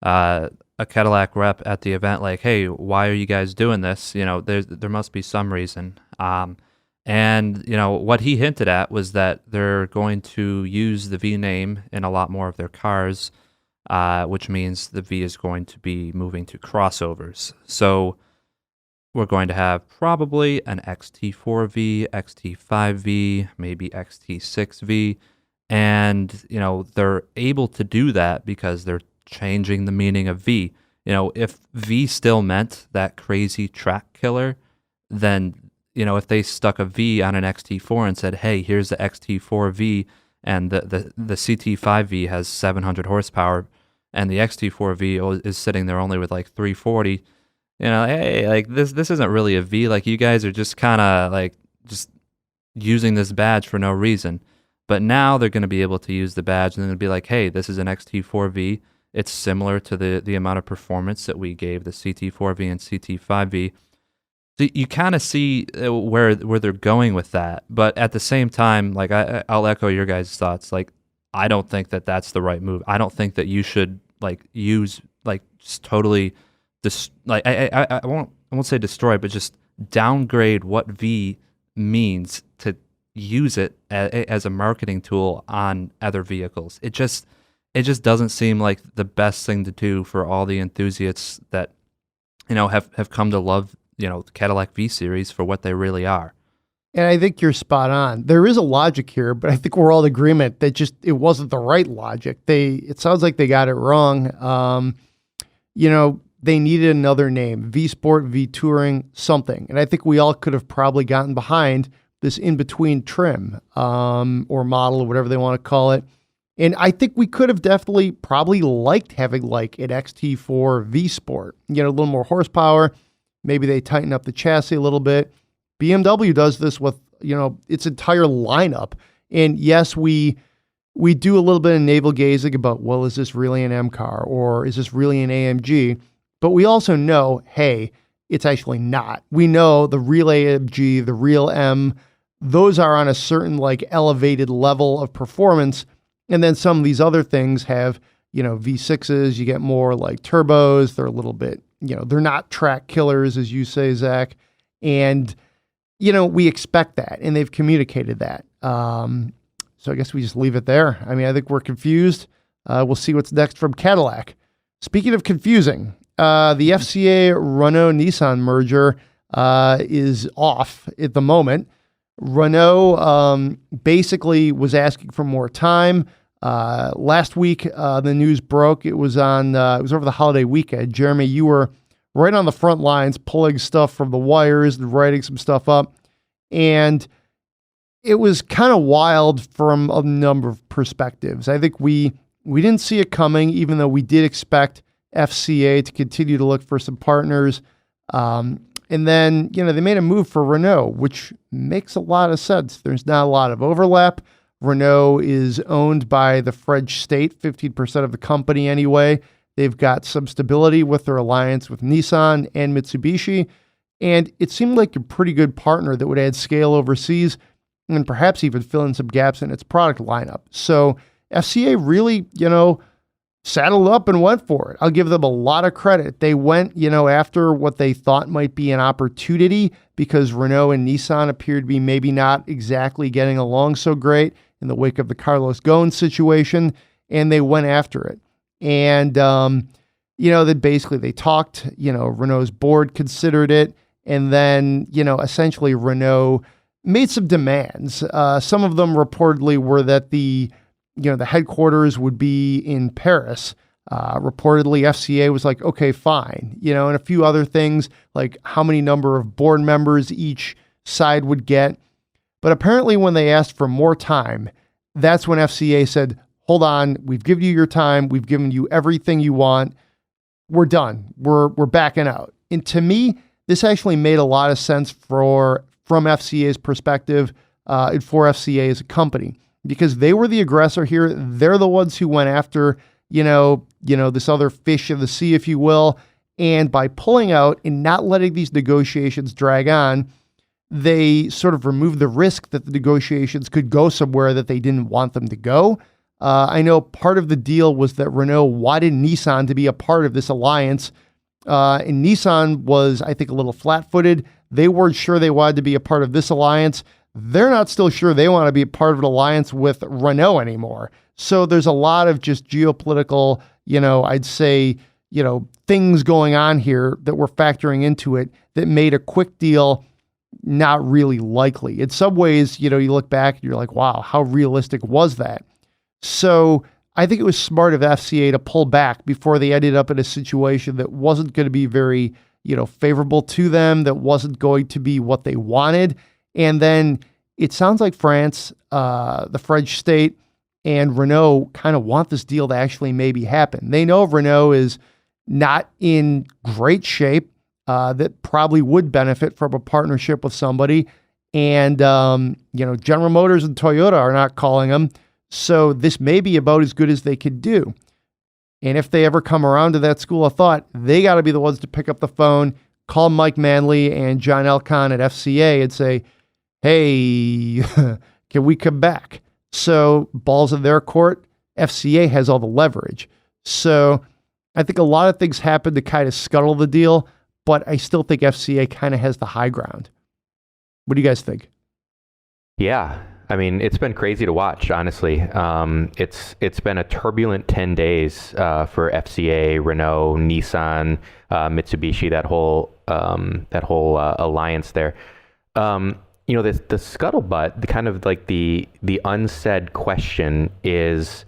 a Cadillac rep at the event, like, hey, why are you guys doing this? There must be some reason. And what he hinted at was that they're going to use the V name in a lot more of their cars, which means the V is going to be moving to crossovers. So we're going to have probably an XT4V, XT5V, maybe XT6V. And, they're able to do that because they're changing the meaning of V. If V still meant that crazy track killer, then, if they stuck a V on an XT4 and said, hey, here's the XT4V and the CT5V has 700 horsepower and the XT4V is sitting there only with like 340, hey, like this isn't really a V. Like you guys are just kind of like just using this badge for no reason. But now they're going to be able to use the badge and they're going to be like, hey, this is an XT4V. It's similar to the amount of performance that we gave the CT4V and CT5V. So you kind of see where they're going with that. But at the same time, like I'll echo your guys' thoughts. Like I don't think that that's the right move. I don't think that you should like use like just totally I won't say destroy, but just downgrade what V means to use it as a marketing tool on other vehicles. It just doesn't seem like the best thing to do for all the enthusiasts that have come to love the Cadillac V series for what they really are. And I think you're spot on. There is a logic here, but I think we're all in agreement that just it wasn't the right logic. It sounds like they got it wrong. They needed another name, V Sport, V Touring, something. And I think we all could have probably gotten behind this in-between trim or model or whatever they want to call it. And I think we could have definitely probably liked having like an XT4 V Sport, a little more horsepower. Maybe they tighten up the chassis a little bit. BMW does this with, its entire lineup. And yes, we do a little bit of navel gazing about, well, is this really an M car or is this really an AMG? But we also know, hey, it's actually not. We know the real AMG, the real M, those are on a certain like elevated level of performance. And then some of these other things have, V6s, you get more like turbos. They're a little bit, they're not track killers, as you say, Zach. And, we expect that and they've communicated that. So I guess we just leave it there. I mean, I think we're confused. We'll see what's next from Cadillac. Speaking of confusing, the FCA Renault Nissan merger is off at the moment. Renault basically was asking for more time. Last week, the news broke. It was over the holiday weekend. Jeremy, you were right on the front lines, pulling stuff from the wires and writing some stuff up. And it was kind of wild from a number of perspectives. I think we didn't see it coming, even though we did expect FCA to continue to look for some partners. And then, they made a move for Renault, which makes a lot of sense. There's not a lot of overlap. Renault is owned by the French state, 15% of the company anyway. They've got some stability with their alliance with Nissan and Mitsubishi. And it seemed like a pretty good partner that would add scale overseas and perhaps even fill in some gaps in its product lineup. So FCA really, saddled up and went for it. I'll give them a lot of credit. They went, after what they thought might be an opportunity because Renault and Nissan appeared to be maybe not exactly getting along so great in the wake of the Carlos Ghosn situation, and they went after it. And, that basically they talked, Renault's board considered it, and then, essentially Renault made some demands. Some of them reportedly were that the headquarters would be in Paris. Reportedly, FCA was like, okay, fine, and a few other things like how many number of board members each side would get. But apparently when they asked for more time, that's when FCA said, hold on, we've given you your time. We've given you everything you want. We're done. We're backing out. And to me, this actually made a lot of sense from FCA's perspective and for FCA as a company, because they were the aggressor here. They're the ones who went after, this other fish in the sea, if you will. And by pulling out and not letting these negotiations drag on, they sort of removed the risk that the negotiations could go somewhere that they didn't want them to go. I know part of the deal was that Renault wanted Nissan to be a part of this alliance. And Nissan was, I think, a little flat-footed. They weren't sure they wanted to be a part of this alliance. They're not still sure they want to be a part of an alliance with Renault anymore. So there's a lot of just geopolitical, I'd say, things going on here that we're factoring into it that made a quick deal not really likely. In some ways, you look back and you're like, wow, how realistic was that? So I think it was smart of FCA to pull back before they ended up in a situation that wasn't going to be very, favorable to them, that wasn't going to be what they wanted. And then it sounds like France, the French state, and Renault kind of want this deal to actually maybe happen. They know Renault is not in great shape, that probably would benefit from a partnership with somebody. And, General Motors and Toyota are not calling them. So this may be about as good as they could do. And if they ever come around to that school of thought, they got to be the ones to pick up the phone, call Mike Manley and John Elkann at FCA and say, hey, can we come back? So ball's in their court. FCA has all the leverage. So I think a lot of things happened to kind of scuttle the deal, but I still think FCA kind of has the high ground. What do you guys think? Yeah. I mean, it's been crazy to watch, honestly. It's been a turbulent 10 days for FCA, Renault, Nissan, Mitsubishi, that whole alliance there. The scuttlebutt, the kind of like the unsaid question is,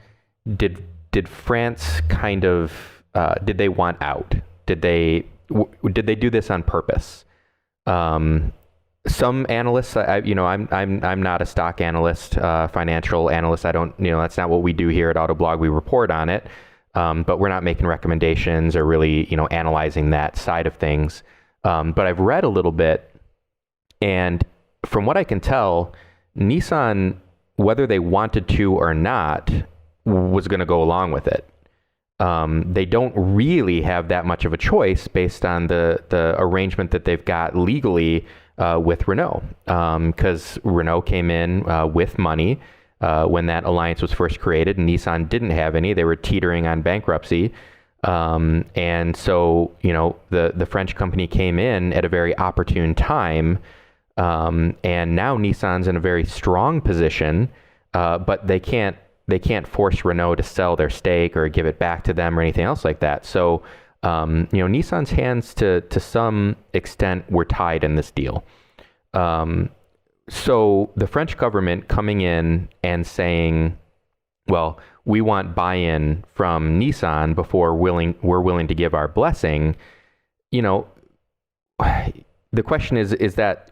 did France kind of did they want out? Did they do this on purpose? Some analysts, I'm not a stock analyst, financial analyst. I don't, that's not what we do here at Autoblog. We report on it, but we're not making recommendations or really, analyzing that side of things. But I've read a little bit, and from what I can tell, Nissan, whether they wanted to or not, was going to go along with it. They don't really have that much of a choice based on the arrangement that they've got legally with Renault, because Renault came in with money when that alliance was first created, and Nissan didn't have any. They were teetering on bankruptcy. And so, the French company came in at a very opportune time. And now Nissan's in a very strong position, but they can't force Renault to sell their stake or give it back to them or anything else like that. So, Nissan's hands to some extent were tied in this deal. So the French government coming in and saying, well, we want buy-in from Nissan before we're willing to give our blessing. The question is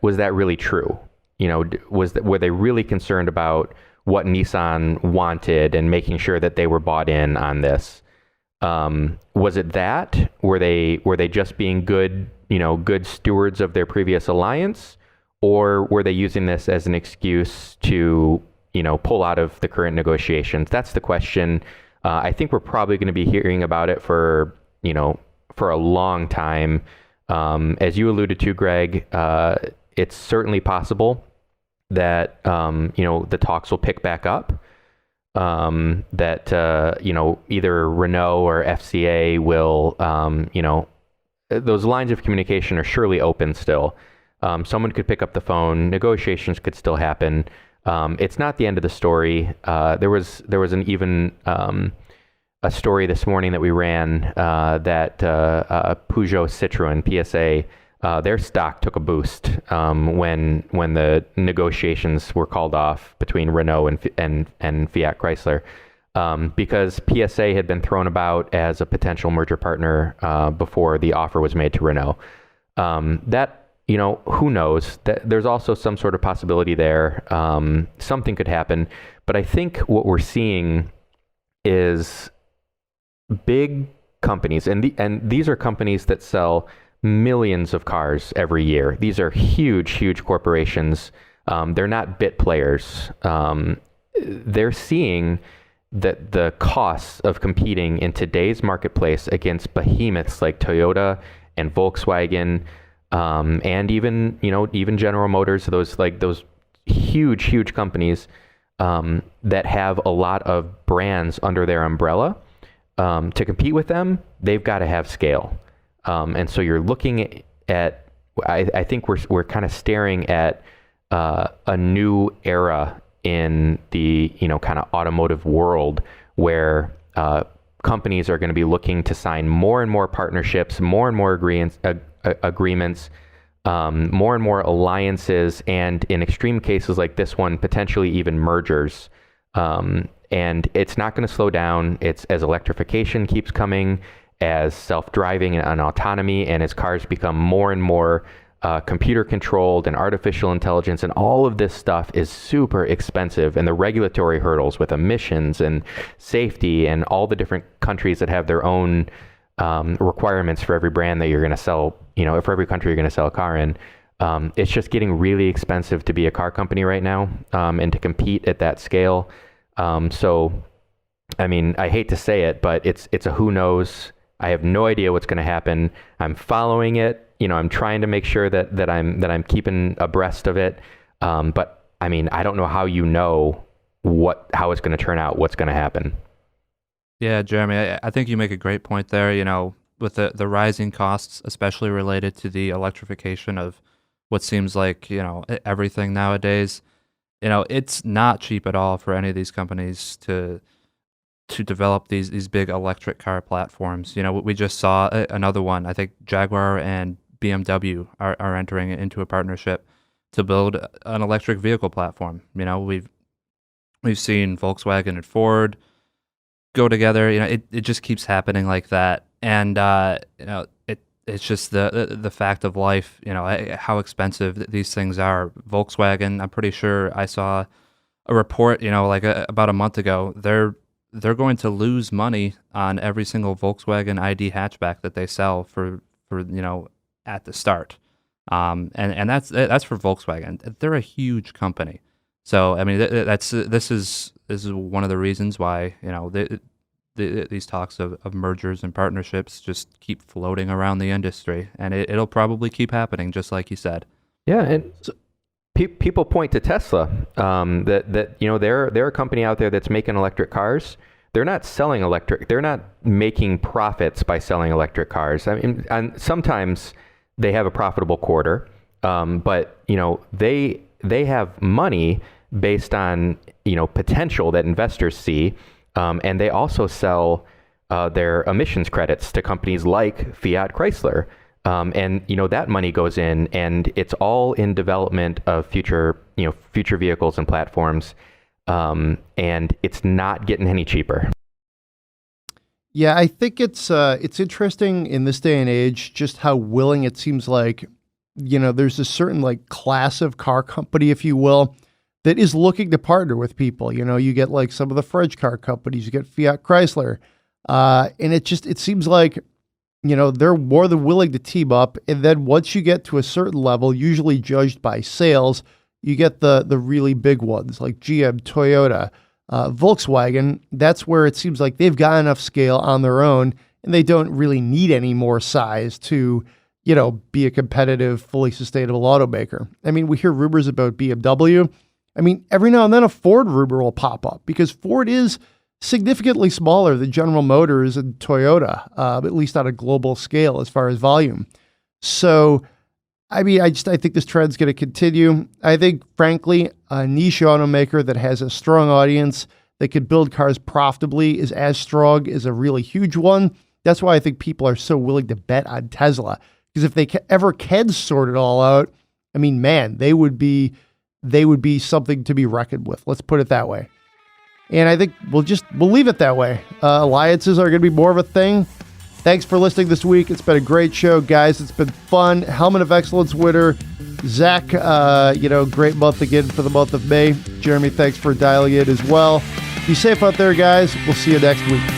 was that really true? Were they really concerned about what Nissan wanted and making sure that they were bought in on this? Was it that? Were they just being good stewards of their previous alliance, or were they using this as an excuse to, pull out of the current negotiations? That's the question. I think we're probably going to be hearing about it for a long time. As you alluded to, Greg, it's certainly possible that, the talks will pick back up. That either Renault or FCA will, those lines of communication are surely open still. Someone could pick up the phone. Negotiations could still happen. It's not the end of the story. There was an even a story this morning that we ran that Peugeot Citroën PSA, their stock took a boost when the negotiations were called off between Renault and Fiat Chrysler. because PSA had been thrown about as a potential merger partner before the offer was made to Renault. That, who knows? There's also some sort of possibility there. Something could happen. But I think what we're seeing is big companies, and these are companies that sell millions of cars every year. These are huge, huge corporations. They're not bit players. They're seeing that the costs of competing in today's marketplace against behemoths like Toyota and Volkswagen, and even General Motors, those huge, huge companies that have a lot of brands under their umbrella. To compete with them, they've got to have scale. And so you're looking at, I think we're kind of staring at a new era in the kind of automotive world where companies are going to be looking to sign more and more partnerships, more and more agreements, more and more alliances, and in extreme cases like this one, potentially even mergers. And it's not going to slow down. It's as electrification keeps coming, as self-driving and autonomy, and as cars become more and more computer controlled and artificial intelligence, and all of this stuff is super expensive, and the regulatory hurdles with emissions and safety and all the different countries that have their own requirements for every brand that you're going to sell, for every country you're going to sell a car in. It's just getting really expensive to be a car company right now, and to compete at that scale. So, I mean, I hate to say it, but it's a who knows. I have no idea what's going to happen. I'm following it. I'm trying to make sure that I'm keeping abreast of it. But I mean, I don't know how how it's going to turn out, what's going to happen. Yeah, Jeremy, I think you make a great point there. With the rising costs, especially related to the electrification of what seems like everything nowadays. It's not cheap at all for any of these companies to develop these big electric car platforms. We just saw another one. I think Jaguar and BMW are entering into a partnership to build an electric vehicle platform. We've seen Volkswagen and Ford go together. It just keeps happening like that, and it's just the fact of life. How expensive these things are. Volkswagen, I'm pretty sure I saw a report. About a month ago, they're going to lose money on every single Volkswagen ID hatchback that they sell for at the start, and that's for Volkswagen. They're a huge company, so I mean this is one of the reasons why these talks of mergers and partnerships just keep floating around the industry, and it'll probably keep happening, just like you said. Yeah, and so people point to Tesla, that they're a company out there that's making electric cars. They're not selling electric. They're not making profits by selling electric cars. I mean, and sometimes they have a profitable quarter, but they have money based on potential that investors see, and they also sell their emissions credits to companies like Fiat Chrysler, and that money goes in, and it's all in development of future vehicles and platforms, and it's not getting any cheaper. Yeah, I think it's interesting in this day and age just how willing it seems like, there's a certain class of car company, if you will, that is looking to partner with people. You get some of the French car companies, you get Fiat Chrysler, and it seems like, they're more than willing to team up. And then once you get to a certain level, usually judged by sales, you get the really big ones like GM, Toyota, Volkswagen. That's where it seems like they've got enough scale on their own, and they don't really need any more size to, be a competitive, fully sustainable automaker. I mean, we hear rumors about BMW. I mean, every now and then a Ford rumor will pop up because Ford is significantly smaller than General Motors and Toyota, at least on a global scale as far as volume. So, I mean, I think this trend's going to continue. I think, frankly, a niche automaker that has a strong audience that could build cars profitably is as strong as a really huge one. That's why I think people are so willing to bet on Tesla. Because if they ever can sort it all out, I mean, man, they would be something to be reckoned with. Let's put it that way. And I think we'll leave it that way. Alliances are going to be more of a thing. Thanks for listening this week. It's been a great show, guys. It's been fun. Helmet of Excellence winner, Zach, great month again for the month of May. Jeremy, thanks for dialing in as well. Be safe out there, guys. We'll see you next week.